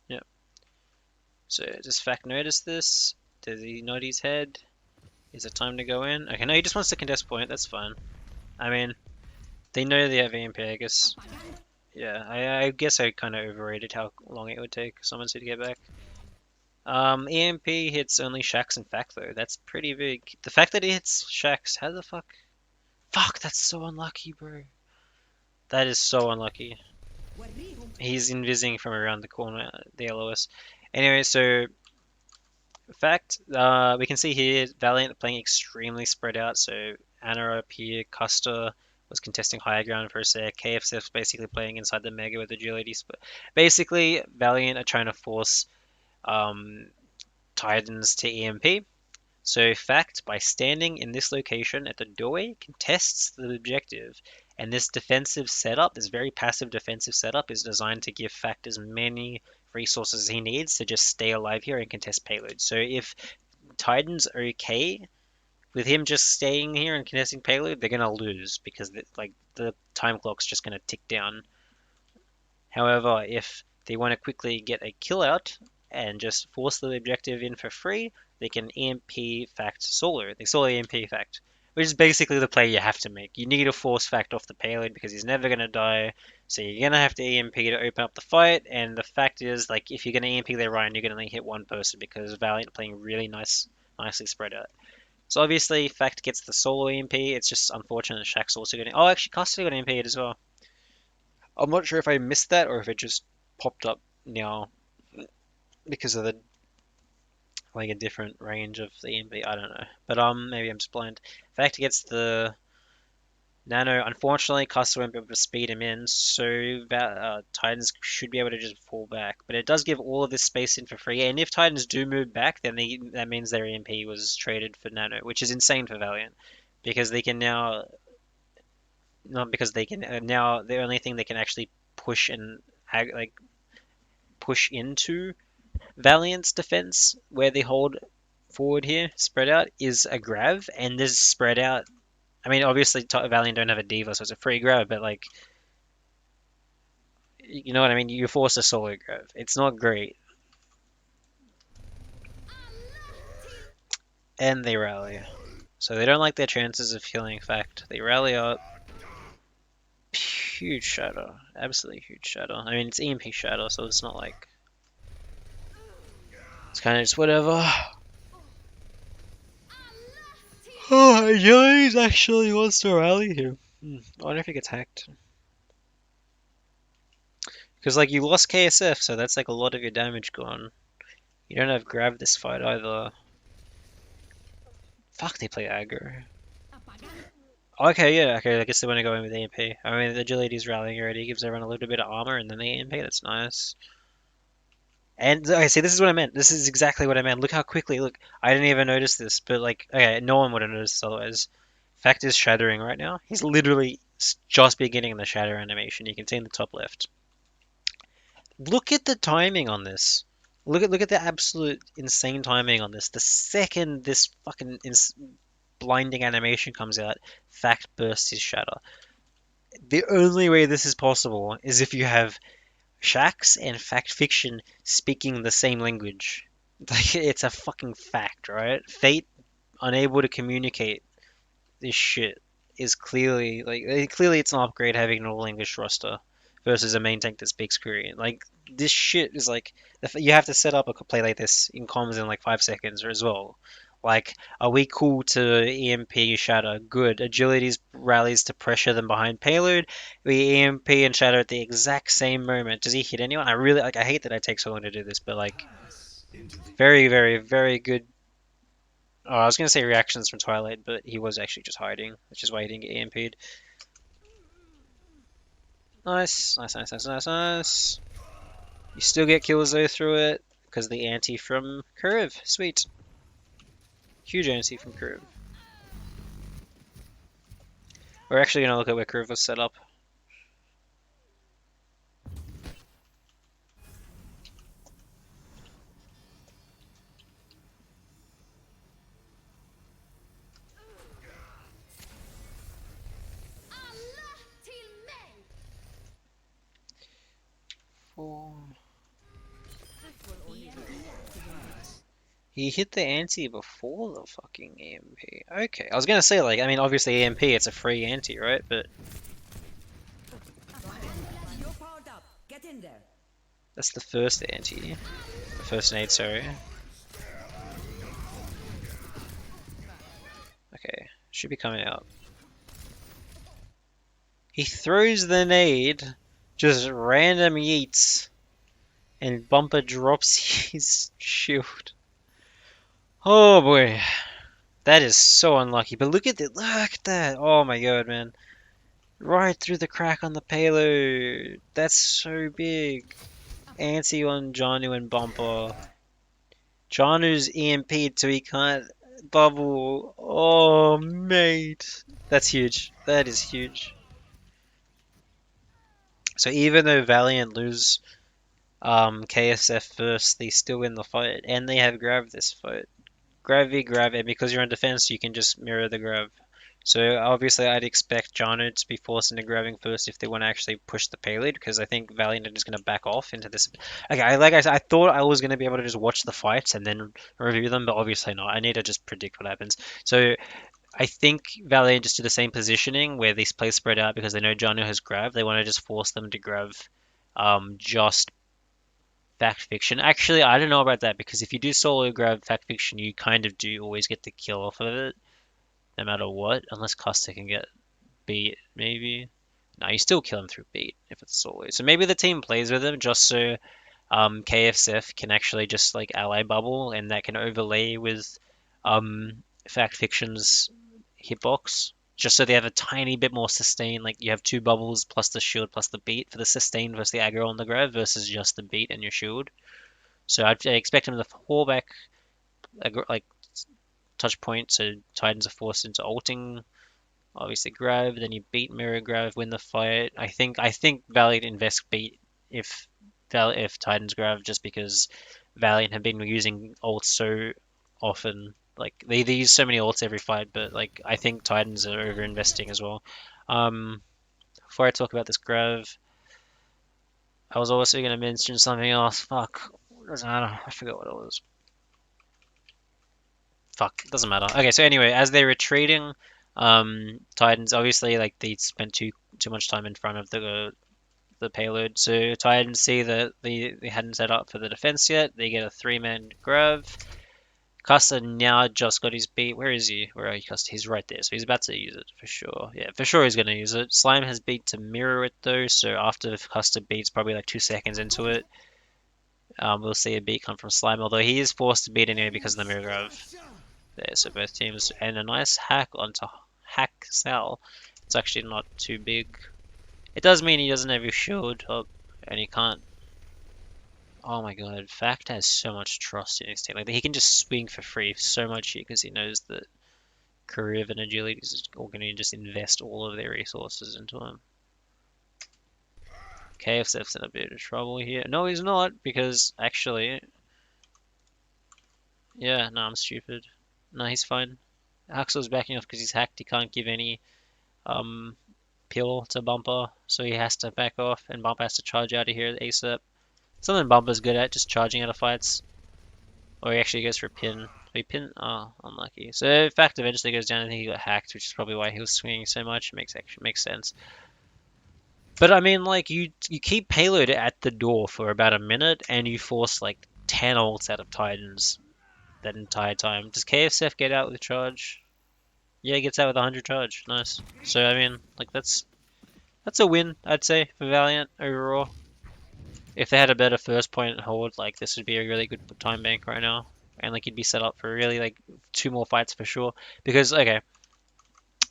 [SPEAKER 1] Yep. So does Fact notice this? Does he nod his head? Is it time to go in? Okay, no, he just wants to contest point. That's fine. I mean, they know they have EMP, I guess. Yeah, I guess I kind of overrated how long it would take someone to get back. EMP hits only Shax and Fact though. That's pretty big. The fact that it hits Shax, how the fuck? Fuck, that's so unlucky, bro. That is so unlucky. He's invising from around the corner, the LOS. Anyway, so Fact, we can see here Valiant playing extremely spread out. So Anna up here, Custer was contesting higher ground for a sec. KFC's basically playing inside the Mega with agility. Basically, Valiant are trying to force um, Titans to EMP. So Fact, by standing in this location at the doorway, contests the objective. And this defensive setup, this very passive defensive setup, is designed to give Fact as many resources as he needs to just stay alive here and contest payload. So if Titans are okay with him just staying here and contesting payload, they're gonna lose because the time clock's just gonna tick down. However, if they want to quickly get a kill out and just force the objective in for free, they can EMP Fact Solar. They Solar EMP Fact, which is basically the play you have to make. You need to force Fact off the payload because he's never going to die, so you're going to have to EMP to open up the fight, and the fact is, like, if you're going to EMP their Ryan, you're going to only hit one person because Valiant playing really nicely spread out. So obviously, Fact gets the solo EMP, it's just unfortunate that Shaq's also getting... Oh, actually, Custer got EMP'd as well. I'm not sure if I missed that or if it just popped up now because of the like a different range of the EMP. I don't know, but maybe I'm just blind. Fact gets the Nano. Unfortunately, Custer won't be able to speed him in, so Titans should be able to just fall back. But it does give all of this space in for free, and if Titans do move back, then that means their EMP was traded for Nano, which is insane for Valiant because they can now not because they can now the only thing they can actually push and like push into Valiant's defense where they hold forward here spread out is a grav, and this spread out, I mean obviously Valiant don't have a diva, so it's a free grav, but like you know what I mean, you force a solo grav, it's not great. And they rally, so they don't like their chances of healing Fact. They rally up. Huge shadow, absolutely huge shadow. I mean, it's EMP shadow, so it's not like it's kind of just whatever. Oh, Achilles actually wants to rally here. I wonder if he gets hacked. Because, like, you lost KSF, so that's, like, a lot of your damage gone. You don't have grab this fight either. Fuck, they play aggro. Okay, yeah, okay, I guess they want to go in with AMP. I mean, the agility's rallying already, gives everyone a little bit of armor, and then the AMP, that's nice. And, okay, see, this is what I meant. This is exactly what I meant. Look how quickly, look, I didn't even notice this, but, like, okay, no one would have noticed this otherwise. Fact is shattering right now. He's literally just beginning the shatter animation. You can see in the top left. Look at the timing on this. Look at the absolute insane timing on this. The second this fucking blinding animation comes out, Fact bursts his shatter. The only way this is possible is if you have Shax and Fact Fiction speaking the same language. Like it's a fucking fact, right? Fate unable to communicate this shit is clearly clearly it's an upgrade having an all English roster versus a main tank that speaks Korean. Like this shit is like you have to set up a play like this in comms in like 5 seconds or as well. Like, are we cool to EMP Shatter? Good. Agilities rallies to pressure them behind payload. We EMP and Shatter at the exact same moment. Does he hit anyone? I really like. I hate that I take so long to do this, but like, very, very, very good. Oh, I was gonna say reactions from Twilight, but he was actually just hiding, which is why he didn't get EMP'd. Nice, nice, nice, nice, nice, nice. You still get kills though through it, because the anti from Curve. Sweet. Huge anti from Curve. We're actually gonna look at where Curve was set up. He hit the anti before the fucking EMP. Okay, I was gonna say like, I mean, obviously EMP, it's a free anti, right? But that's the first anti, the first nade, sorry. Okay, should be coming out. He throws the nade, just random yeets, and Bumper drops his shield. Oh boy, that is so unlucky. But look at that! Oh my god, man! Right through the crack on the payload. That's so big. Anti on Janu and Bumper. Janu's EMP'd so he can't bubble. Oh mate, that's huge. That is huge. So even though Valiant lose KSF first, they still win the fight, and they have grabbed this fight. Grab v grab, and because you're on defense, you can just mirror the grab. So obviously, I'd expect Jano to be forced into grabbing first if they want to actually push the payload, because I think Valiant are just going to back off into this. Okay, like I said, I thought I was going to be able to just watch the fights and then review them, but obviously not. I need to just predict what happens. So I think Valiant just do the same positioning where these plays spread out because they know Jano has grabbed. They want to just force them to grab just Fact Fiction. Actually, I don't know about that because if you do solo grab Fact Fiction, you kind of do always get the kill off of it, no matter what, unless Costa can get beat, maybe. No, you still kill him through beat if it's solo. So maybe the team plays with him just so KFSF can actually just like ally bubble and that can overlay with Fact Fiction's hitbox. Just so they have a tiny bit more sustain, like you have two bubbles plus the shield plus the beat for the sustain versus the aggro on the grab versus just the beat and your shield. So I expect him to fall back like touch point, so Titans are forced into ulting. Obviously grab, then you beat mirror grab, win the fight. I think Valiant invest beat if Titans grab just because Valiant have been using ults so often. Like they use so many ults every fight, but like I think Titans are over investing as well. Um, Before I talk about this grab, I was also going to mention something else. Fuck, doesn't matter. I forgot what it was. Fuck, doesn't matter. Okay, so anyway, as they're retreating, Titans obviously like they spent too much time in front of the payload. So Titans see that they hadn't set up for the defense yet. They get a three-man grab. Custer now just got his beat. Where is he? Where are you, Custer? He's right there. So he's about to use it for sure. Yeah, for sure he's going to use it. Slime has beat to mirror it though. So after Custer beats probably like 2 seconds into it, we'll see a beat come from Slime. Although he is forced to beat anyway because of the mirror grab. there. So both teams, and a nice hack onto hack Sal. It's actually not too big. It does mean he doesn't have his shield up, and he can't. Oh my god, Fact has so much trust in his team. Like he can just swing for free so much here because he knows that Karev and Agility is all going to just invest all of their resources into him. KFC's in a bit of trouble here. No, he's not, because actually, yeah, no, I'm stupid. No, he's fine. Axel's backing off because he's hacked. He can't give any um pill to Bumper, so he has to back off, and Bumper has to charge out of here ASAP. Something Bumper's good at, just charging out of fights. Or he actually goes for a pin. He pin. Oh, unlucky. So Fact eventually goes down. I think he got hacked, which is probably why he was swinging so much. Makes sense. But I mean, like you keep payload at the door for about a minute, and you force like 10 ults out of Titans that entire time. Does KFCF get out with charge? Yeah, he gets out with 100 charge. Nice. So I mean, like that's a win, I'd say, for Valiant overall. If they had a better first point hold, like this would be a really good time bank right now, and like you'd be set up for really like 2 more fights for sure. Because okay,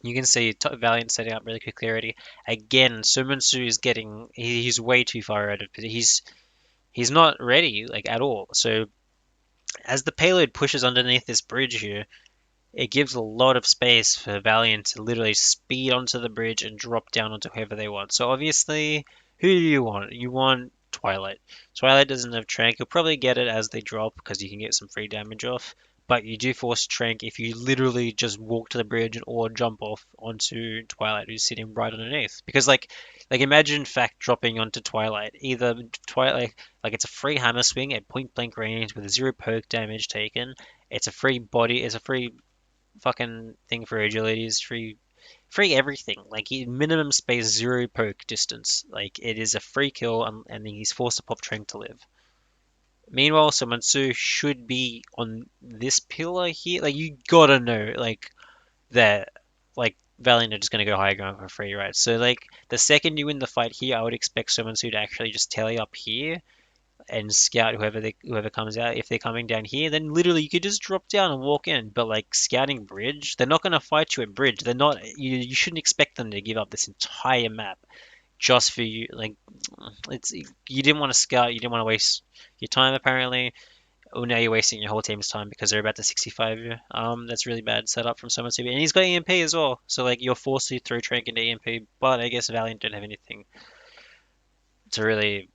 [SPEAKER 1] you can see Valiant setting up really quickly already. Again, Sumunsu is getting he's way too far out of he's not ready like at all. So as the payload pushes underneath this bridge here, it gives a lot of space for Valiant to literally speed onto the bridge and drop down onto whoever they want. So obviously, who do you want? You want Twilight. Twilight doesn't have Trank. You'll probably get it as they drop because you can get some free damage off. But you do force Trank if you literally just walk to the bridge or jump off onto Twilight, who's sitting right underneath. Because like imagine Fact dropping onto Twilight. Either Twilight, like it's a free hammer swing at point blank range with 0 poke damage taken. It's a free body. It's a free fucking thing for agility, is free everything. Like minimum space 0 poke distance. Like it is a free kill, and then he's forced to pop Trank to live. Meanwhile, Samansu should be on this pillar here. Like you gotta know, like that, like Valiant are just gonna go high ground for free, right? So like the second you win the fight here, I would expect Samansu to actually just tally up here and scout whoever comes out. If they're coming down here, then literally you could just drop down and walk in. But like scouting bridge, they're not gonna fight you at bridge. They're not. You shouldn't expect them to give up this entire map just for you. Like it's you didn't want to scout. You didn't want to waste your time apparently. Oh, now you're wasting your whole team's time because they're about to 65 you. That's really bad setup from someone to be. And he's got EMP as well. So like you're forced to throw Trank into EMP. But I guess Valiant don't have anything to really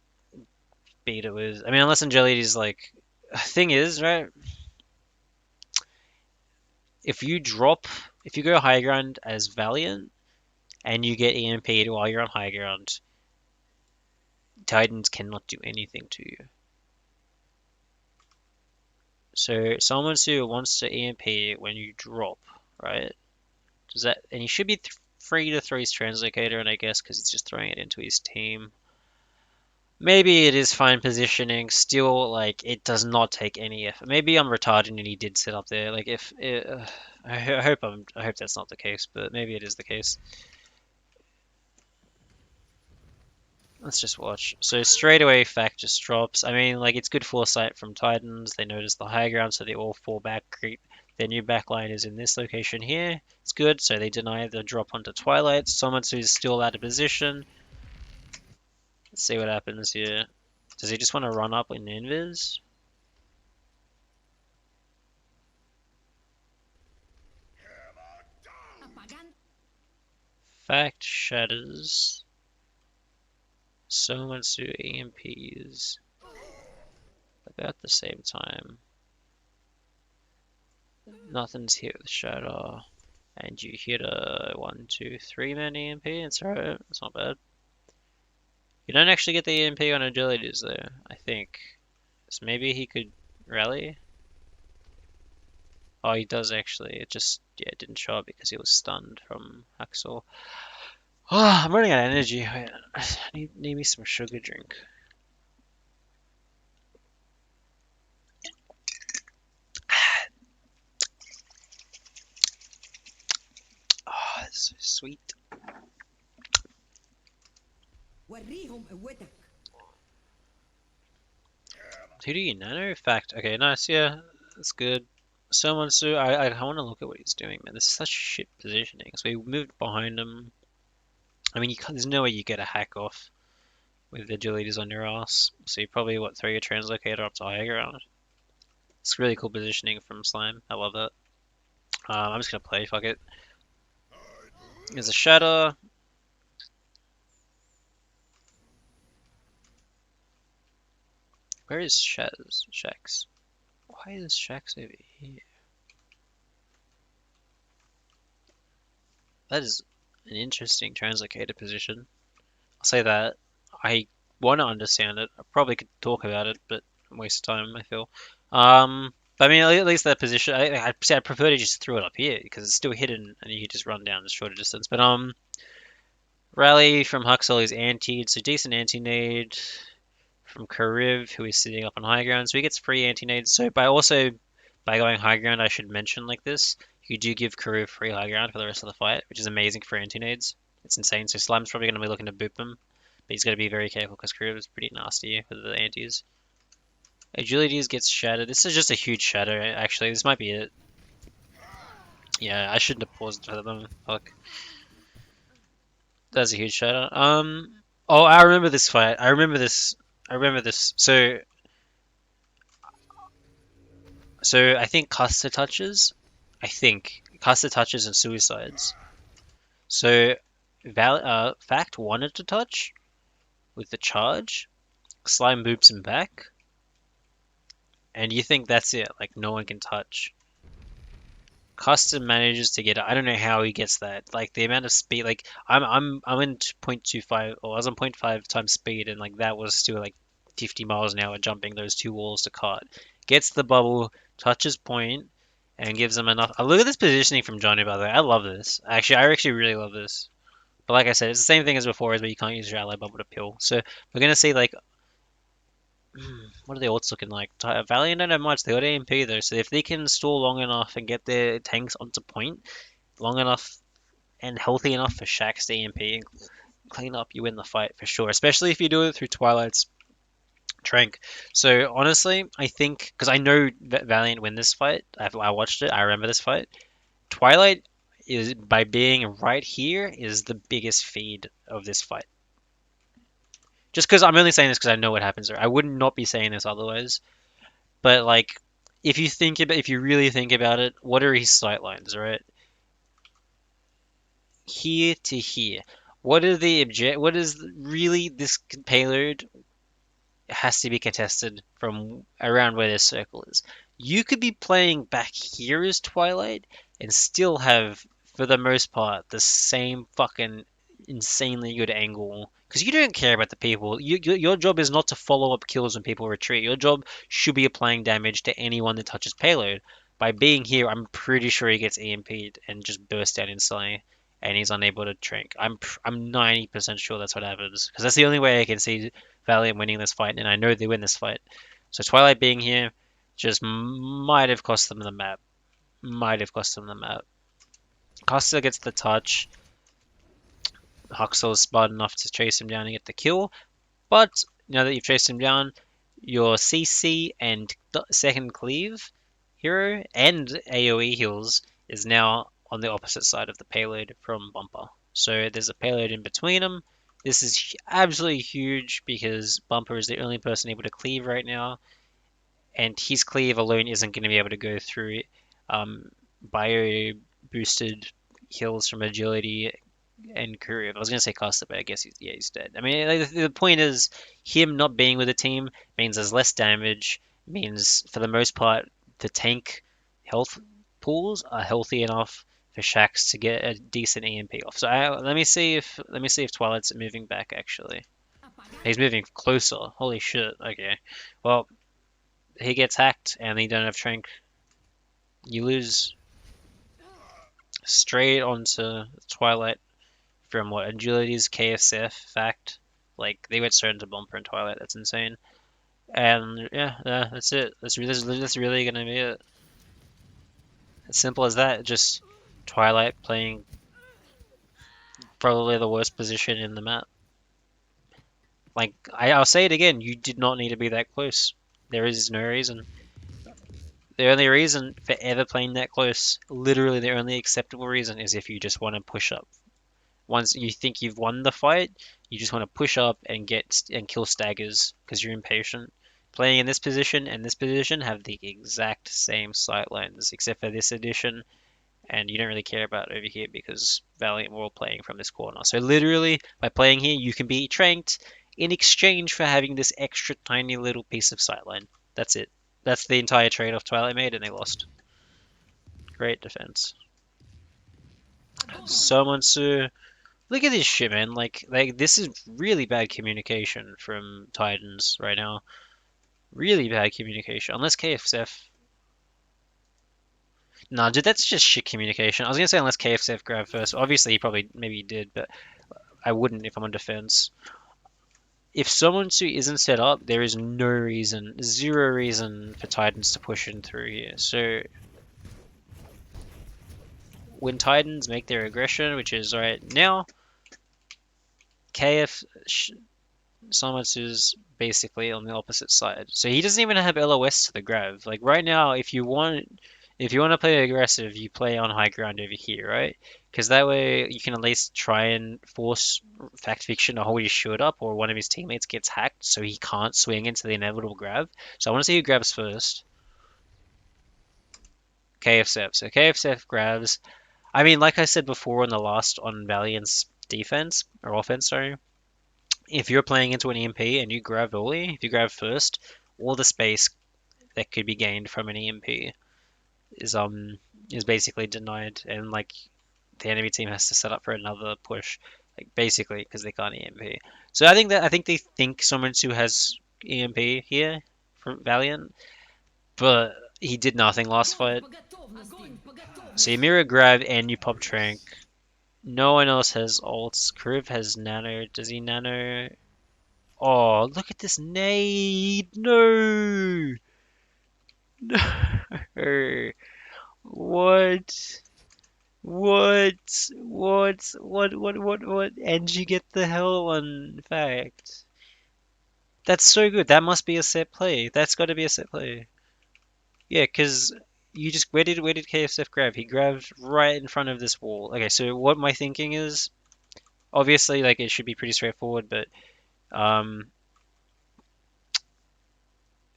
[SPEAKER 1] beat it with. I mean, unless Angelides like thing is, right? If you drop, if you go high ground as Valiant and you get EMP'd while you're on high ground, Titans cannot do anything to you. So someone who wants to EMP when you drop, right? Does that? And he should be free to throw his translocator, and I guess because he's just throwing it into his team. Maybe it is fine positioning. Still, like it does not take any effort. Maybe I'm retarded and he did sit up there. Like if I hope that's not the case, but maybe it is the case. Let's just watch. So straight away, Fact just drops. I mean, like it's good foresight from Titans. They notice the high ground, so they all fall back. Their new backline is in this location here. It's good, so they deny the drop onto Twilight. Someone who's still out of position. Let's see what happens here. Does he just want to run up in invis? Fact shatters. Somansu EMPs about the same time. Nothing's hit with Shatter. And you hit a 1, 2, 3 man EMP. It's alright. It's not bad. You don't actually get the EMP on agilities though, I think. So maybe he could rally. Oh, he does actually. It just, yeah, it didn't show up because he was stunned from Axel. Oh, I'm running out of energy. I need me some sugar drink. Oh, it's so sweet. Who do you nano? Fact. Okay, nice. Yeah, that's good. Someone, so I want to look at what he's doing, man. This is such shit positioning. So he moved behind him. I mean, there's no way you get a hack off with agilities on your ass. So you probably, what, throw your translocator up to high ground. It's really cool positioning from Slime. I love that. I'm just gonna play, fuck it. There's a Shatter. Where is Shatters? Shax? Why is Shax over here? That is an interesting translocator position. I'll say that. I want to understand it. I probably could talk about it, but waste of time, I feel. But I mean, at least that position, I'd say I prefer to just throw it up here because it's still hidden and you can just run down the shorter distance. But Rally from Huxel is antied, so decent anti-nade from Kariv, who is sitting up on high ground, so he gets free anti-nades. So by going high ground, I should mention like this, you do give Kariv free high ground for the rest of the fight, which is amazing for anti-nades. It's insane. So Slime's probably going to be looking to boop him, but he's got to be very careful because Kariv is pretty nasty with the antis. Agilities gets shattered. This is just a huge shatter, actually. This might be it. Yeah, I shouldn't have paused for them. Fuck. That's a huge shatter. Oh, I remember this fight. I remember this. I remember this. So I think Custer touches. I think Custer touches and suicides. So Fact wanted to touch with the charge. Slime boops him back, and you think that's it? Like no one can touch. Custom manages to get it. I don't know how he gets that. Like the amount of speed. Like I'm in 0.25 or I was on point 0.5 times speed, and like that was still like 50 miles an hour jumping those two walls to cart. Gets the bubble, touches point, and gives him enough. Look at this positioning from Johnny. By the way, I love this. Actually, I actually really love this. But like I said, it's the same thing as before, is where you can't use your ally bubble to pill. So we're gonna see like what are the odds looking like? Valiant don't have much. They got AMP though, so if they can stall long enough and get their tanks onto point long enough and healthy enough for Shaxx to AMP and clean up, you win the fight for sure. Especially if you do it through Twilight's Trank. So honestly, I think because I know Valiant win this fight. I watched it. I remember this fight. Twilight is by being right here is the biggest feed of this fight. Just because I'm only saying this because I know what happens there. I would not be saying this otherwise. But like, if you really think about it, what are his sight lines, right? Here to here. What are the object? What is really this payload has to be contested from around where this circle is. You could be playing back here as Twilight and still have, for the most part, the same fucking insanely good angle. Because you don't care about the people. Your job is not to follow up kills when people retreat. Your job should be applying damage to anyone that touches payload. By being here, I'm pretty sure he gets EMP'd and just burst out instantly, and he's unable to trank. I'm 90% sure that's what happens because that's the only way I can see Valiant winning this fight, and I know they win this fight. So Twilight being here just might have cost them the map. Might have cost them the map. Costa gets the touch. Huxley's smart enough to chase him down and get the kill. But now that you've chased him down, your CC and second cleave hero and AoE heals is now on the opposite side of the payload from Bumper. So there's a payload in between them. This is absolutely huge because Bumper is the only person able to cleave right now, and his cleave alone isn't going to be able to go through bio boosted heals from agility and career. I was going to say Costa, but I guess he's dead. I mean, like, the point is, him not being with the team means there's less damage, means for the most part, the tank health pools are healthy enough for Shaxx to get a decent EMP off. So let me see if Twilight's moving back actually. He's moving closer. Holy shit. Okay. Well, he gets hacked and they don't have Trank. You lose straight onto Twilight from what Agility's KSF fact. Like they went straight into Bumper and Twilight. That's insane. And yeah, that's it. That's really gonna be it. As simple as that. Just Twilight playing probably the worst position in the map. Like I'll say it again. You did not need to be that close. There is no reason. The only reason for ever playing that close, literally the only acceptable reason, is if you just want to push up. Once you think you've won the fight, you just want to push up and get and kill staggers because you're impatient. Playing in this position and this position have the exact same sight lines, except for this edition, and you don't really care about over here because Valiant were all playing from this corner. So literally, by playing here, you can be tranked in exchange for having this extra tiny little piece of sightline. That's it. That's the entire trade-off Twilight made, and they lost. Great defense. Somonsu, look at this shit, man. Like this is really bad communication from Titans right now. Really bad communication. Unless KFF. Nah, dude, that's just shit communication. I was gonna say unless KFF grabbed first. Obviously, he probably maybe he did, but I wouldn't if I'm on defense. If Somonsu isn't set up, there is no reason, zero reason for Titans to push in through here. So when Titans make their aggression, which is right now, KF Samus basically on the opposite side. So he doesn't even have LOS to the grab. Like right now, if you want to play aggressive, you play on high ground over here, right? Because that way you can at least try and force Fact Fiction to hold his shield up, or one of his teammates gets hacked, so he can't swing into the inevitable grab. So I want to see who grabs first. KFCF. So KFCF grabs. I mean, like I said before on Valiant's defense or offense, sorry. If you're playing into an EMP and you grab early, if you grab first, all the space that could be gained from an EMP is is basically denied, and like the enemy team has to set up for another push, like basically because they can't EMP. So I think they think someone who has EMP here from Valiant, but he did nothing last fight. So you mirror grab and you pop trank. No one else has ults. Kriv has nano. Does he nano? Oh, look at this nade! No! No! What? What? And you get the hell one fact. That's so good. That must be a set play. That's got to be a set play. Yeah, because you just where did KFF grab? He grabbed right in front of this wall. Okay, so what my thinking is, obviously, like it should be pretty straightforward, but um,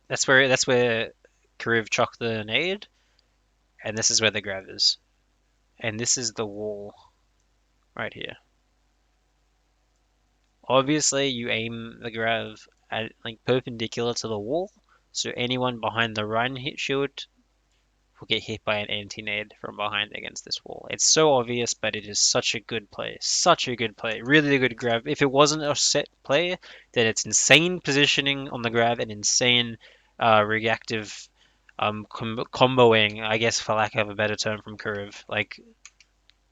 [SPEAKER 1] that's where Kariv chucked the nade, and this is where the grab is, and this is the wall right here. Obviously, you aim the grav at like perpendicular to the wall, so anyone behind the Rhine hit shield will get hit by an anti-nade from behind against this wall. It's so obvious, but it is such a good play. Such a good play. Really good grab. If it wasn't a set play, then it's insane positioning on the grab and insane reactive comboing, I guess, for lack of a better term from Curve. Like,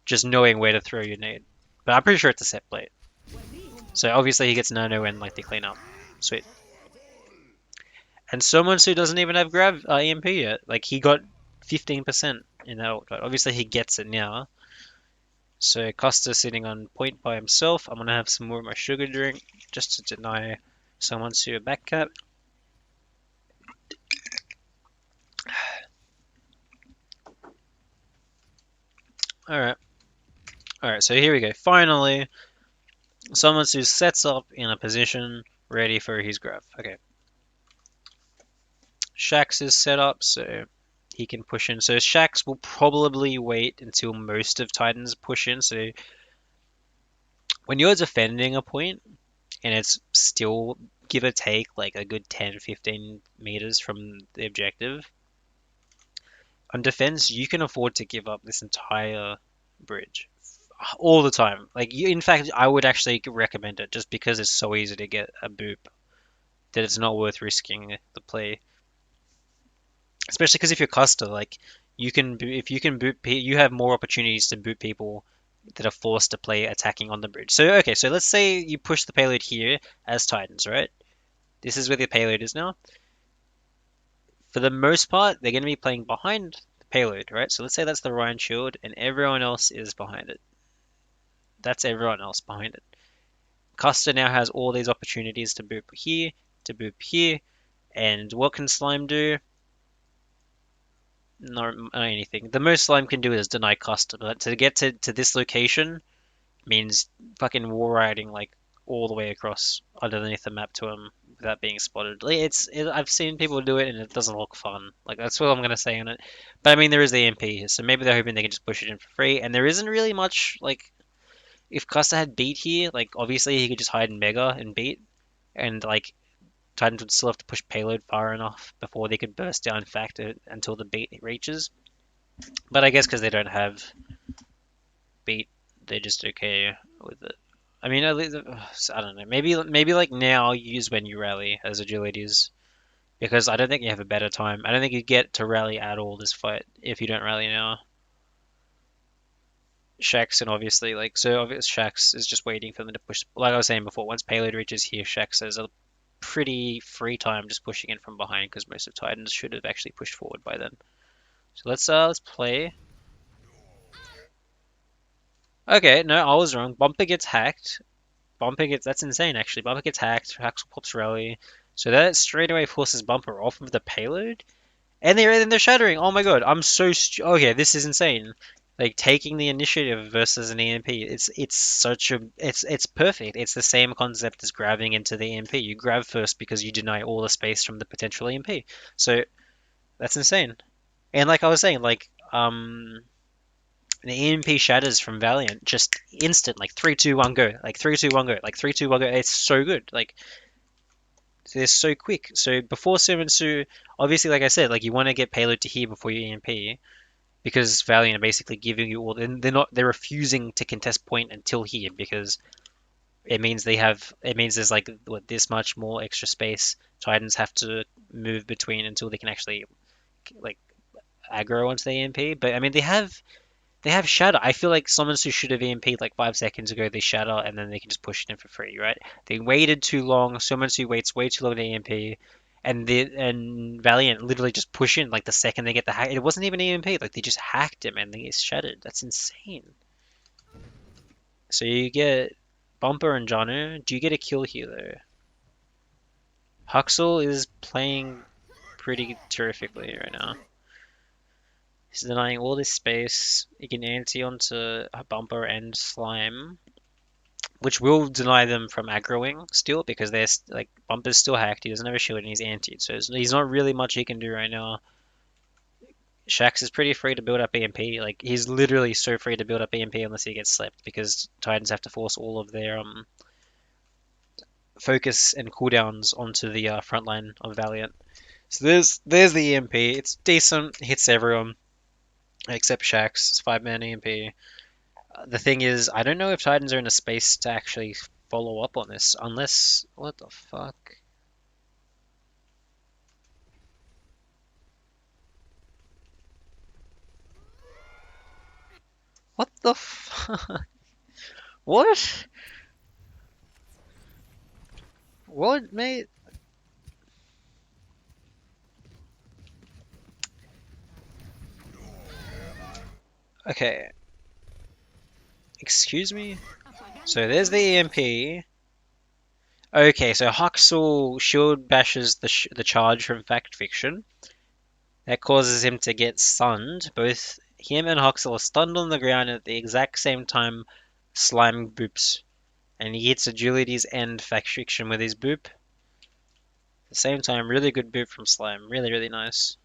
[SPEAKER 1] just knowing where to throw your nade. But I'm pretty sure it's a set play. So obviously he gets nano and like the cleanup. Sweet. And someone who doesn't even have grab EMP yet. Like he got 15% in that ult. Obviously he gets it now. So Costa's sitting on point by himself. I'm gonna have some more of my sugar drink just to deny someone to a back cap. Alright. Alright, so here we go. Finally, someone who sets up in a position ready for his grab. Okay. Shax is set up, so he can push in. So Shax will probably wait until most of Titans push in. So when you're defending a point and it's still give or take like a good 10-15 meters from the objective, on defense you can afford to give up this entire bridge all the time. Like in fact, I would actually recommend it just because it's so easy to get a boop that it's not worth risking the play. Especially because if you're Custer, like if you can boot, you have more opportunities to boot people that are forced to play attacking on the bridge. So okay, so let's say you push the payload here as Titans, right? This is where the payload is now. For the most part, they're going to be playing behind the payload, right? So let's say that's the Ryan shield, and everyone else is behind it. That's everyone else behind it. Custer now has all these opportunities to boop here, and what can Slime do? not anything. The most Slime can do is deny custom. But to get to this location means fucking wall riding like all the way across underneath the map to him without being spotted. Like, I've seen people do it and it doesn't look fun. Like that's what I'm gonna say on it. But I mean, there is the MP, so maybe they're hoping they can just push it in for free. And there isn't really much like if Custer had beat here, like obviously he could just hide in Mega and beat, and like Titans would still have to push payload far enough before they could burst down factor until the beat reaches. But I guess because they don't have beat, they're just okay with it. I mean, at least, I don't know. Maybe like now use when you rally as agilities because I don't think you have a better time. I don't think you get to rally at all this fight if you don't rally now. Shax and obviously Shax is just waiting for them to push. Like I was saying before, once payload reaches here, Shax has a pretty free time just pushing in from behind because most of Titans should have actually pushed forward by then. So let's play. Okay, no, I was wrong. Bumper gets hacked. That's insane actually. Bumper gets hacked. Hacks pops rally. So that straight away forces Bumper off of the payload. And they're shattering. Oh my god, I'm so okay. This is insane. Like taking the initiative versus an EMP. It's perfect. It's the same concept as grabbing into the EMP. You grab first because you deny all the space from the potential EMP. So that's insane. And like I was saying, the EMP shatters from Valiant just instant, like 3, 2, 1, go, like 3, 2, 1, go, like 3, 2, 1, go. It's so good. Like they're so quick. So before Sumansu, obviously, like I said, like you want to get payload to here before you EMP because Valiant are basically giving you all. They're refusing to contest point until here because it means there's like what this much more extra space. Titans have to move between until they can actually like aggro onto the EMP. But I mean they have Shatter. I feel like someone who should have EMP'd like 5 seconds ago, they Shatter and then they can just push it in for free, right? They waited too long. Someone who waits way too long to EMP, and Valiant literally just push in like the second they get the hack. It wasn't even EMP. Like they just hacked him and they shattered. That's insane. So you get Bumper and Janu. Do you get a kill here though? Huxel is playing pretty terrifically right now. He's denying all this space. He can anti onto Bumper and Slime, which will deny them from aggroing still because they're like Bumper's still hacked. He doesn't have a shield and he's antied, so he's not really much he can do right now. Shax is pretty free to build up EMP. Like he's literally so free to build up EMP unless he gets slept because Titans have to force all of their focus and cooldowns onto the front line of Valiant. So there's the EMP. It's decent, hits everyone except Shax. It's 5-man EMP. The thing is, I don't know if Titans are in a space to actually follow up on this, unless what the fuck? What the fuck? What? What, mate? Okay, excuse me. So there's the EMP. Okay, so Huxel shield bashes the charge from Fact Fiction. That causes him to get stunned. Both him and Huxel are stunned on the ground at the exact same time. Slime boops, and he hits Agility's end Fact Fiction with his boop. At the same time, really good boop from Slime. Really, really nice.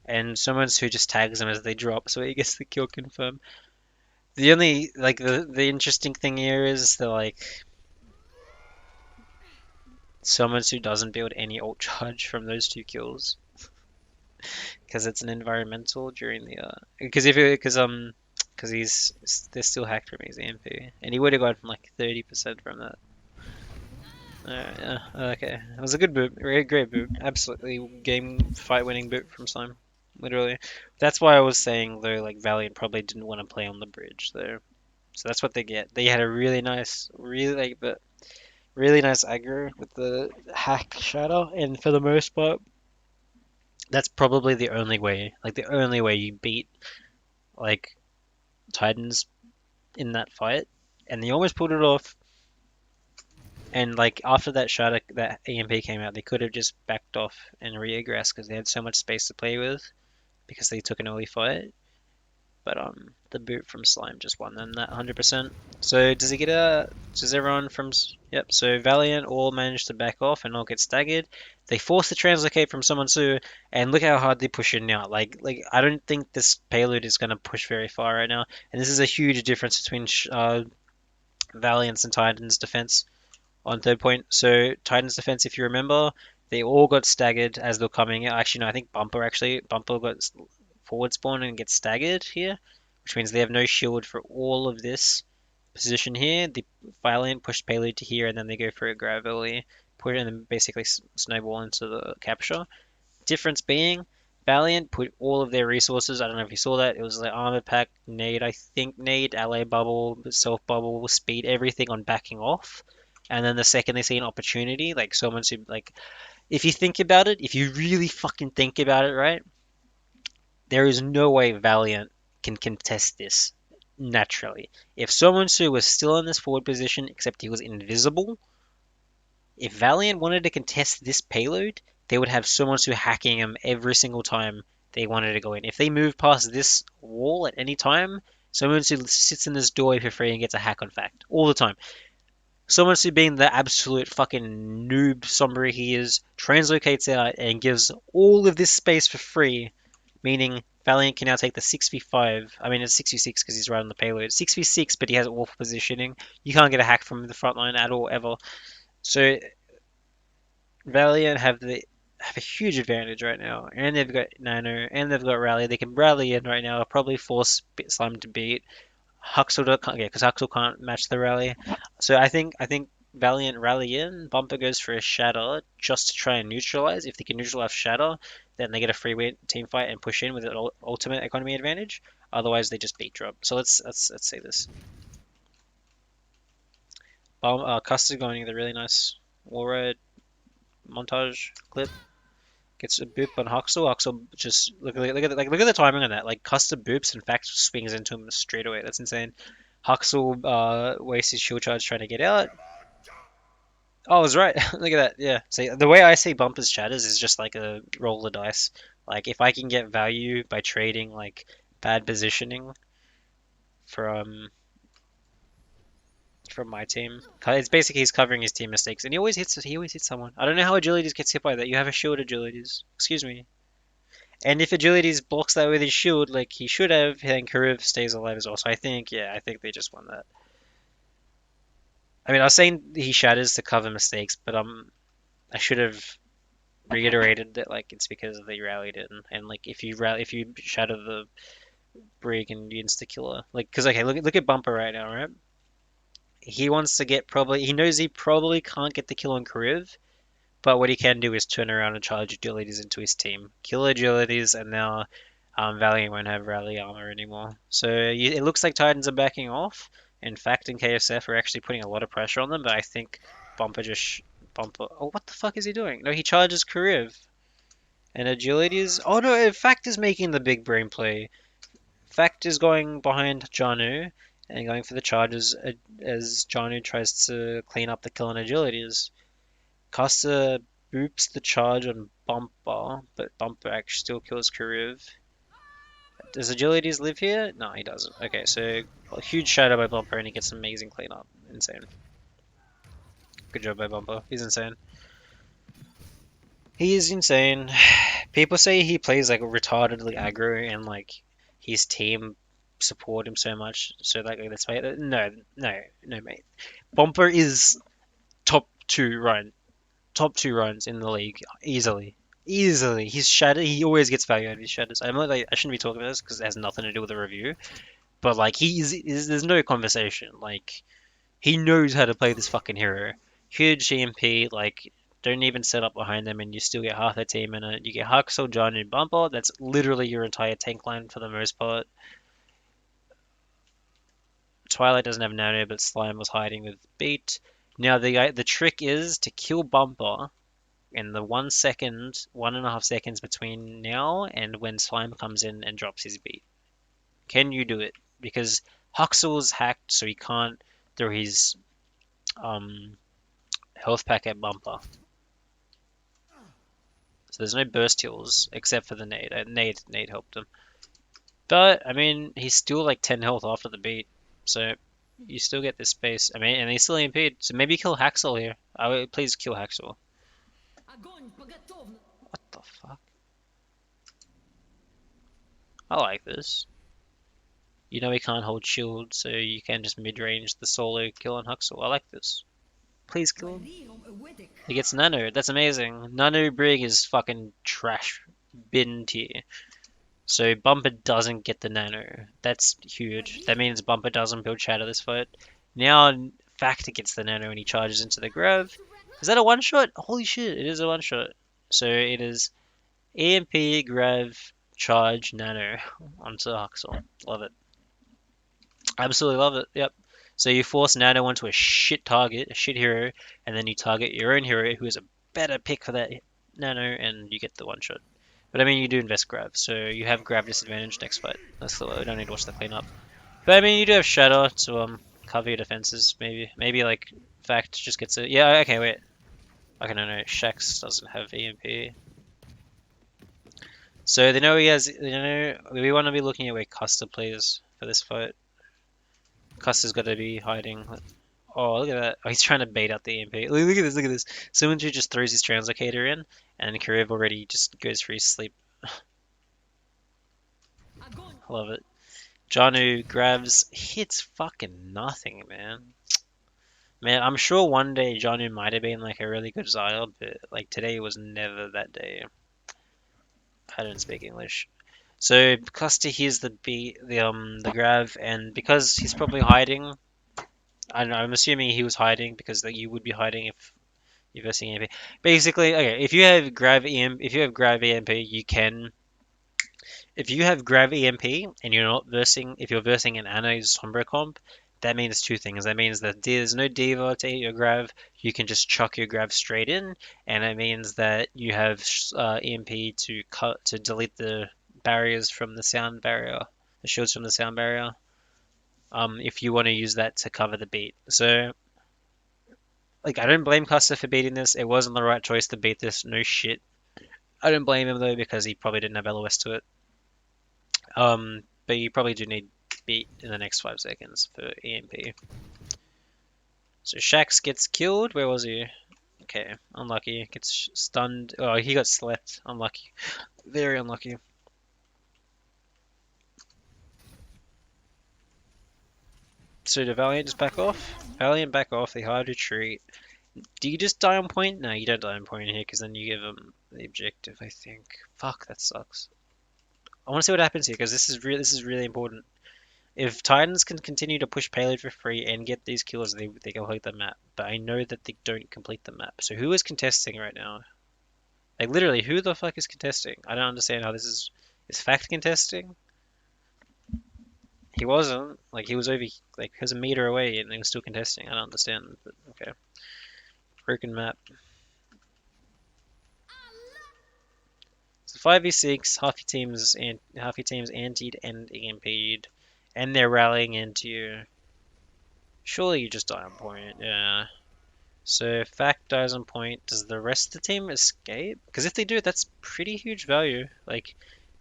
[SPEAKER 1] And someone's who just tags him as they drop, so he gets the kill confirm. The only the interesting thing here is that someone who doesn't build any ult charge from those two kills because it's an environmental during the because he's they're still hacked from his EMP and he would have gone from like 30% from that. Yeah, okay. It was a good boot. Great boot. Absolutely game fight winning boot from Slime. Literally. That's why I was saying though, like Valiant probably didn't want to play on the bridge there. So that's what they get. They had a really nice, really nice aggro with the hack shatter, and for the most part, that's probably the only way you beat like Titans in that fight. And they almost pulled it off. And like after that shot, that EMP came out, they could have just backed off and re-aggressed because they had so much space to play with. because they took an early fight. But the boot from Slime just won them that 100%. So does he get a? Does everyone from? Yep. So Valiant all managed to back off and all get staggered. They force the translocate from someone Su, and look how hard they push in now. Like I don't think this payload is gonna push very far right now. And this is a huge difference between Valiant's and Titan's defense on third point. So Titan's defense, if you remember, they all got staggered as they're coming. Actually, no, I think Bumper got forward spawn and gets staggered here, which means they have no shield for all of this position here. The Valiant push payload to here, and then they go for a grab early, put it, and then basically snowball into the capture. Difference being, Valiant put all of their resources. I don't know if you saw that. It was like armor pack, nade, I think nade, ally bubble, self bubble, speed, everything on backing off. And then the second they see an opportunity, like someone who like, if you think about it, if you really fucking think about it, right, there is no way Valiant can contest this naturally. If someone who was still in this forward position, except he was invisible, if Valiant wanted to contest this payload, they would have someone who hacking him every single time they wanted to go in. If they move past this wall at any time, someone who sits in this doorway for free and gets a hack on fact all the time. Someone who being the absolute fucking noob somber he is, translocates out and gives all of this space for free, meaning Valiant can now take the 6v5. I mean, it's 6v6 because he's right on the payload. 6v6, but he has awful positioning. You can't get a hack from the front line at all, ever. So Valiant have a huge advantage right now, and they've got Nano, and they've got Rally. They can rally in right now, probably force Slime to beat. Huxel can't, yeah, because Huxel can't match the Rally. So I think Valiant rally in. Bumper goes for a Shatter just to try and neutralize. If they can neutralize Shatter, then they get a free win team fight and push in with an ultimate economy advantage. Otherwise, they just beat drop. So let's say this. Custer's going the really nice wall ride montage clip. Gets a boop on Huxel. Huxel just look at the timing on that. Like Custer boops, in fact, swings into him straight away. That's insane. Huxel wastes his shield charge trying to get out. Oh, I was right. Look at that. Yeah. See, the way I see bumpers chatters is just like a roll of dice. Like if I can get value by trading like bad positioning from from my team, it's basically he's covering his team mistakes, and he always hits someone. I don't know how agilities gets hit by that. You have a shield agilities. Excuse me. And if agilities blocks that with his shield, like he should have, then Karuv stays alive as well. So I think they just won that. I mean, I was saying he shatters to cover mistakes, but I should have reiterated that like it's because they rallied it, and like if you shatter the brig and you insta killer, like because okay, look at Bumper right now, right? He wants to get probably he knows he probably can't get the kill on Karuv, but what he can do is turn around and charge agilities into his team, kill agilities, and now Valiant won't have rally armor anymore. So it looks like Titans are backing off. In fact, in KSF, we're actually putting a lot of pressure on them, but I think Bumper just Bumper. Oh, what the fuck is he doing? No, he charges Karuv. And agility is. Oh no, Fact is making the big brain play. Fact is going behind Janu and going for the charges as Janu tries to clean up the kill on agilities. Costa boops the charge on Bumper, but Bumper actually still kills Karuv. Does agilities live here? No, he doesn't. Okay, so a huge shadow by Bumper and he gets amazing cleanup. Insane. Good job by Bumper. He's insane. He is insane. People say he plays like retardedly aggro and like his team support him so much. So like that's why no, mate. Bumper is top two runs in the league easily. Easily, his shadow. He always gets value out of his shadows. I'm not like I shouldn't be talking about this because it has nothing to do with the review. But like there's no conversation. Like he knows how to play this fucking hero. Huge GMP, like don't even set up behind them and you still get half their team in it. You get Huxel, John, and Bumper. That's literally your entire tank line for the most part. Twilight doesn't have Nano, but Slime was hiding with Beat. Now the trick is to kill Bumper in the 1 second, 1.5 seconds between now and when Slime comes in and drops his Beat. Can you do it? Because Huxel's hacked, so he can't throw his um, health pack at Bumper. There's no burst heals except for the nade. Nade helped him. But, I mean, he's still like 10 health after the beat. So, you still get this space. I mean, and he's still EMP'd. So maybe kill Haxel here. I would please kill Haxel. What the fuck? I like this. You know he can't hold shield, so you can just mid-range the solo kill on Haxel. I like this. Please kill him. He gets Nano. That's amazing. Nano Brig is fucking trash bin tier. So Bumper doesn't get the Nano. That's huge. That means Bumper doesn't build Shadow this fight. Now Factor gets the Nano and he charges into the Grav. Is that a one-shot? Holy shit, it is a one-shot. So it is EMP, Grav, Charge, Nano onto Haxel. Love it. Absolutely love it. Yep. So you force Nano onto a shit target, a shit hero, and then you target your own hero who is a better pick for that Nano, and you get the one shot. But I mean, you do invest Grav, so you have Grav disadvantage next fight. That's the we don't need to watch the cleanup. But I mean, you do have Shadow to cover your defenses. Maybe like Fact just gets it. Yeah. Okay. Wait. Okay. No. Shax doesn't have EMP. So they know he has. You know, we want to be looking at where Custer plays for this fight. Custer's got to be hiding. Oh, look at that. Oh, he's trying to bait out the EMP. Look at this, look at this. Sumunju just throws his translocator in, and Karev already just goes for his sleep. I love it. Janu grabs, hits fucking nothing, man. Man, I'm sure one day Janu might have been like a really good Xyl, but like today was never that day. I don't speak English. So Custer hears the grab, and because he's probably hiding, I don't know, I'm assuming he was hiding because like, you would be hiding if you're versing EMP. Basically, okay, if you have Grav EMP, you can. If you have Grav EMP and you're not versing, if you're versing an Anno Sombra comp, that means two things. That means that there's no Diva to hit your Grav. You can just chuck your Grav straight in, and it means that you have EMP to delete the barriers from the sound barrier, the shields from the sound barrier. If you want to use that to cover the beat. So like, I don't blame Custer for beating this. It wasn't the right choice to beat this. No shit. I don't blame him though because he probably didn't have LOS to it. But you probably do need beat in the next 5 seconds for EMP. So Shax gets killed. Where was he? Okay, unlucky. Gets stunned. Oh, he got slept. Unlucky. Very unlucky. So the Valiant just back off. Valiant back off. They hard retreat. Do you just die on point? No, you don't die on point here because then you give them the objective, I think. Fuck, that sucks. I want to see what happens here because this is really important. If Titans can continue to push payload for free and get these kills, they complete the map. But I know that they don't complete the map. So who is contesting right now? Like literally, who the fuck is contesting? I don't understand how this is Fact contesting? He wasn't. Like he was he was a meter away and he was still contesting. I don't understand. But okay. Broken map. So 5v6, half your team's antied and EMP'd, and they're rallying into you. Surely you just die on point, yeah. So Fact dies on point. Does the rest of the team escape? Because if they do, that's pretty huge value. Like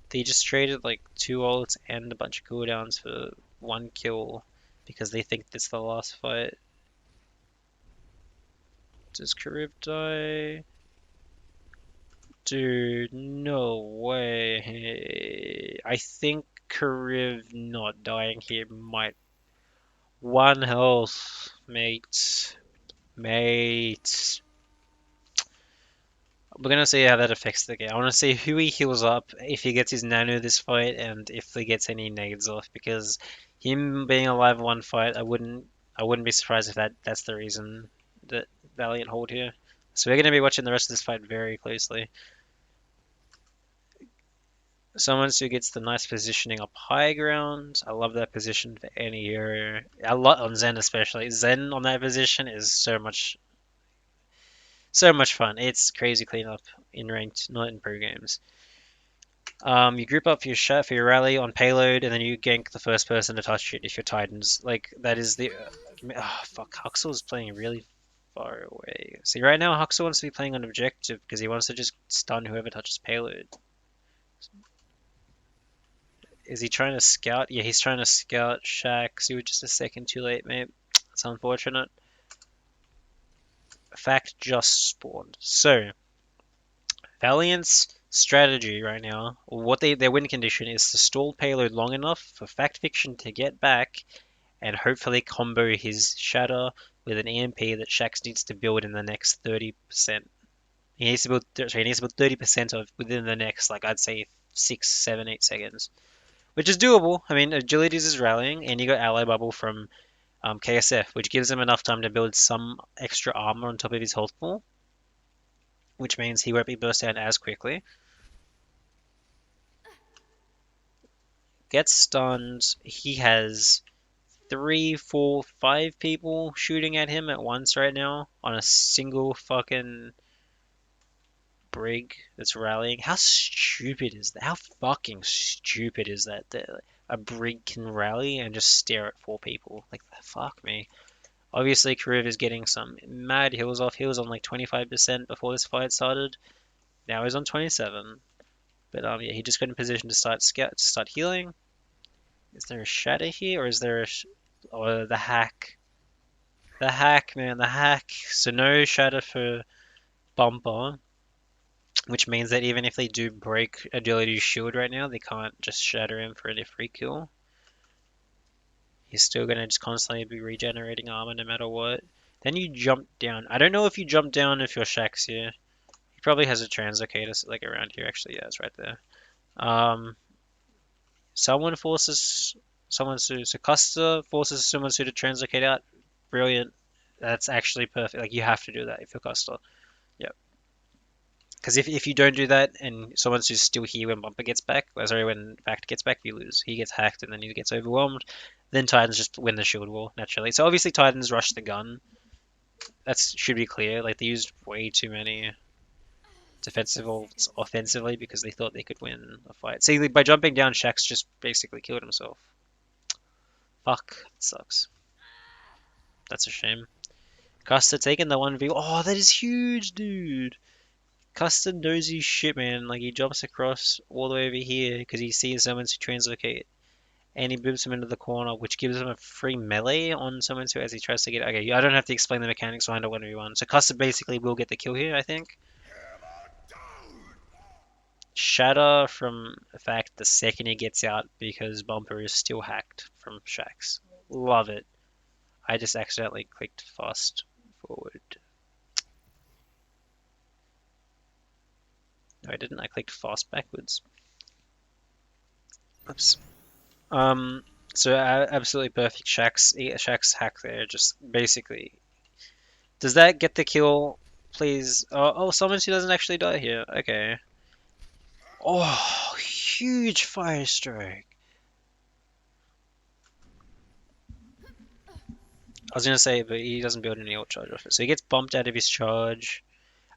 [SPEAKER 1] they just traded like 2 ults and a bunch of cooldowns for 1 kill because they think this is the last fight. Does Karib die? Dude, no way. I think Kariv not dying here might. 1 health, mate. Mate. We're gonna see how that affects the game. I wanna see who he heals up, if he gets his nano this fight, and if he gets any nades off, because him being alive 1 fight, I wouldn't be surprised if that's the reason that Valiant hold here. So we're gonna be watching the rest of this fight very closely. Someone who gets the nice positioning up high ground. I love that position for any hero. A lot on Zen especially. Zen on that position is so much fun. It's crazy cleanup in ranked, not in pro games. You group up your shot for your rally on payload, and then you gank the first person to touch it if you're Titans. Like that is the. Oh, fuck, Huxel is playing really far away. See, right now Huxel wants to be playing on objective because he wants to just stun whoever touches payload. Is he trying to scout? Yeah, he's trying to scout Shax. You were just a second too late, mate. That's unfortunate. Fact just spawned. So, Valiant's strategy right now, their win condition is to stall payload long enough for Fact Fiction to get back and hopefully combo his Shatter with an EMP that Shax needs to build in the next 30%. He needs to build, sorry, he needs to build 30% of within the next, like I'd say 6, 7, 8 seconds, which is doable. I mean, Agilities is rallying, and you got Ally Bubble from KSF, which gives him enough time to build some extra armor on top of his health pool, which means he won't be burst down as quickly. Gets stunned. He has 3, 4, 5 people shooting at him at once right now on a single fucking brig that's rallying. How stupid is that? How fucking stupid is that? That a brig can rally and just stare at 4 people. Like, fuck me. Obviously, Karuv is getting some mad heals off. He was on like 25% before this fight started. Now he's on 27. But yeah, he just got in position to start healing. Is there a shatter here, or is there or the hack? The hack, man, the hack. So no shatter for Bumper, which means that even if they do break Agility's shield right now, they can't just shatter him for a free kill. He's still gonna just constantly be regenerating armor no matter what. Then you jump down. I don't know if you jump down if you're Shax here. He probably has a translocator like around here. Actually, yeah, it's right there. Someone forces someone to so Custer forces someone to translocate out. Brilliant. That's actually perfect. Like you have to do that if you're Custer. Yep. Because if you don't do that and someone's who's still here when Bumper gets back, sorry, when Fact gets back, you lose. He gets hacked and then he gets overwhelmed. Then Titans just win the shield wall naturally. So obviously Titans rush the gun. That should be clear. Like they used way too many defensive offensively because they thought they could win a fight. See, by jumping down, Shax just basically killed himself. Fuck, that sucks. That's a shame. Custer taking the 1v. Oh, that is huge, dude. Custer knows his shit, man. Like, he jumps across all the way over here because he sees someone to translocate. And he booms him into the corner, which gives him a free melee on someone who as he tries to get. Okay, I don't have to explain the mechanics behind a 1v1. So Custer basically will get the kill here, I think. Shatter from the fact the second he gets out because Bumper is still hacked from Shax. Love it. I just accidentally clicked fast forward. No, I didn't. I clicked fast backwards. Oops. So absolutely perfect Shax hack there. Just basically. Does that get the kill, please? Oh, someone who doesn't actually die here. Okay. Oh, huge fire strike. I was gonna say, but he doesn't build any ult charge off it, so he gets bumped out of his charge.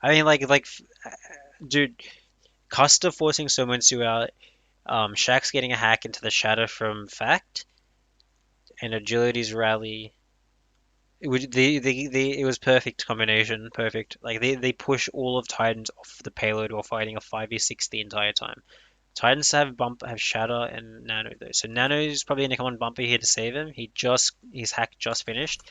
[SPEAKER 1] I mean, dude, Costa forcing Somonsu out, Shax getting a hack into the shadow from Fact, and Agility's rally. It was perfect combination, perfect. Like they push all of Titans off the payload while fighting a 5v6 the entire time. Titans have Shatter and Nano though, so Nano is probably gonna come on Bumper here to save him. His hack just finished.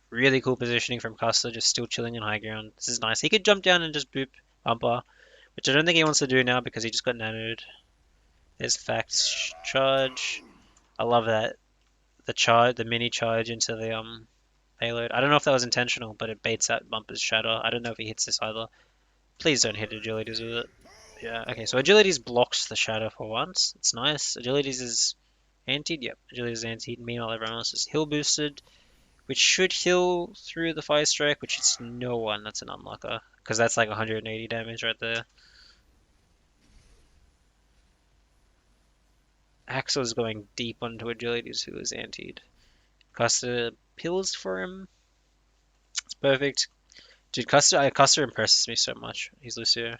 [SPEAKER 1] Really cool positioning from Custer, just still chilling in high ground. This is nice. He could jump down and just boop Bumper, which I don't think he wants to do now because he just got nanoed. There's Fact's charge. I love that. The mini charge into the payload. I don't know if that was intentional, but it baits out Bumper's Shatter. I don't know if he hits this either. Please don't hit Agilities with it. Yeah, okay, so Agilities blocks the Shatter for once. It's nice. Agilities is antied. Yep, Agilities is antied. Meanwhile, everyone else is heal boosted, which should heal through the Fire Strike, which is no one. That's an unlocker, because that's like 180 damage right there. Axel's going deep onto Agilities, who is antied. Custer pills for him. It's perfect. Dude, Custer impresses me so much. He's Lucio.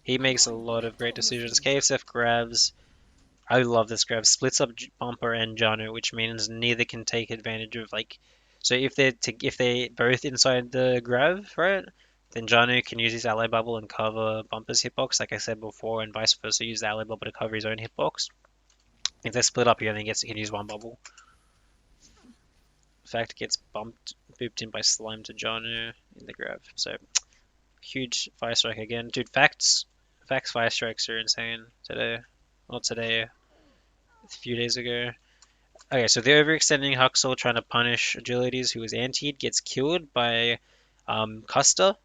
[SPEAKER 1] He makes a lot of great decisions. KFF grabs. I love this grab. Splits up Bumper and Janu, which means neither can take advantage of like So if they both inside the grav, right? Then Janu can use his ally bubble and cover Bumper's hitbox, like I said before, and vice versa, use the ally bubble to cover his own hitbox. If they split up, he only can use one bubble. In fact, gets booped in by Slime to Janu in the grav. So huge fire strike again, dude. Facts fire strikes are insane today. Not today, a few days ago. Okay, so the overextending Huxel trying to punish Agilities, who was antied, gets killed by Custer.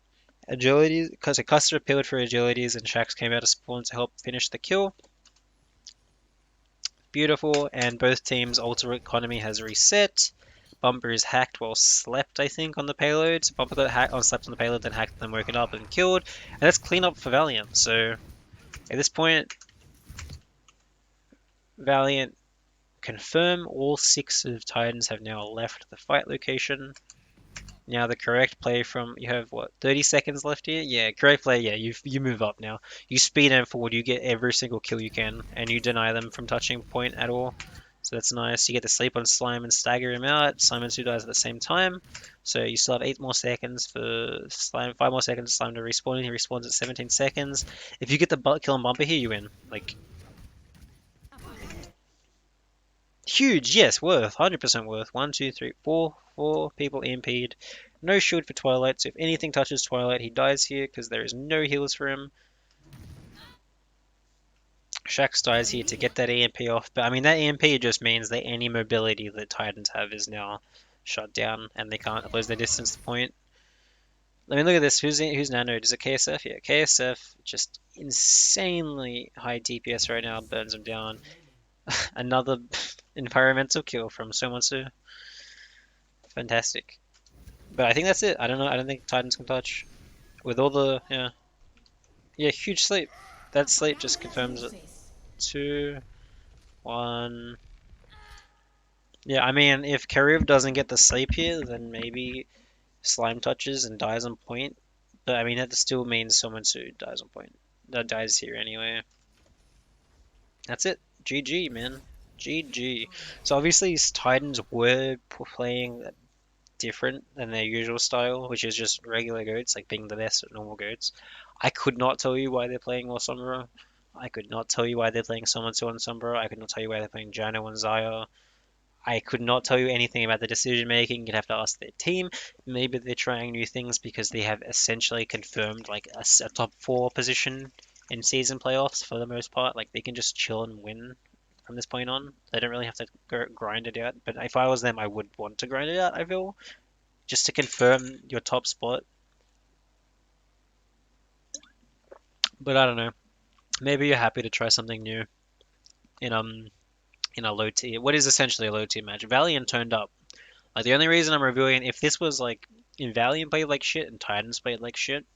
[SPEAKER 1] Agilities, because a Custer appealed for Agilities, and Shax came out of spawn to help finish the kill. Beautiful, and both teams' ultimate economy has reset. Bumper is hacked while slept, I think, on the payload. So Bumper got hacked on slept on the payload, then hacked, then woken up and killed. And that's clean up for Valiant. So at this point, Valiant confirm all 6 of Titans have now left the fight location. Now the correct play from you have what 30 seconds left here? Yeah, correct play. Yeah, you move up now. You speed them forward. You get every single kill you can, and you deny them from touching point at all. So that's nice. You get to sleep on Slime and stagger him out. Slime and Sue dies at the same time. So you still have 8 more seconds for Slime, 5 more seconds for Slime to respawn. He respawns at 17 seconds. If you get the kill on Bumper here, you win. Like huge, yes, worth, 100% worth. One, two, three, four people EMP'd. No shield for Twilight, so if anything touches Twilight, he dies here because there is no healers for him. Shax dies here to get that EMP off, but I mean, that EMP just means that any mobility that Titans have is now shut down and they can't close their distance to point. Let me look at this. Who's nanoed? Is it KSF? Yeah, KSF, just insanely high DPS right now, burns him down. Another environmental kill from Somonsu. Fantastic. But I think that's it. I don't know. I don't think Titans can touch. With all the, yeah, huge sleep. That sleep just confirms it. 2, 1. Yeah, I mean, if Karev doesn't get the sleep here, then maybe Slime touches and dies on point. But I mean, that still means someone who dies on point. That dies here anyway. That's it. GG, man. GG. So obviously, Titans were playing different than their usual style, which is just regular goats, like being the best at normal goats. I could not tell you why they're playing more Sombra. I could not tell you why they're playing Somonsu on Sombra. I could not tell you why they're playing Jano and Zaya. I could not tell you anything about the decision making. You'd have to ask their team. Maybe they're trying new things because they have essentially confirmed like a top 4 position in season playoffs for the most part. Like they can just chill and win from this point on. They don't really have to grind it out. But if I was them, I would want to grind it out, I feel, just to confirm your top spot. But I don't know. Maybe you're happy to try something new in a low tier. What is essentially a low tier match? Valiant turned up. Like the only reason I'm reviewing, if this was like in Valiant played like shit and Titans played like shit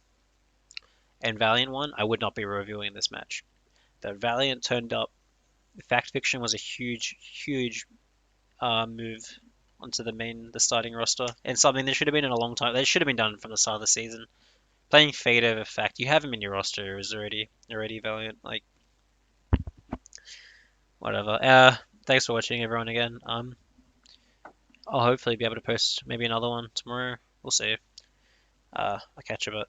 [SPEAKER 1] and Valiant won, I would not be reviewing this match. But Valiant turned up. Fact Fiction was a huge move onto the starting roster, and something that should have been in a long time. That should have been done from the start of the season. Playing Fade over Fact, you have him in your roster is already Valiant. Like whatever. Thanks for watching, everyone. Again. I'll hopefully be able to post maybe another one tomorrow. We'll see. I'll catch you a bit.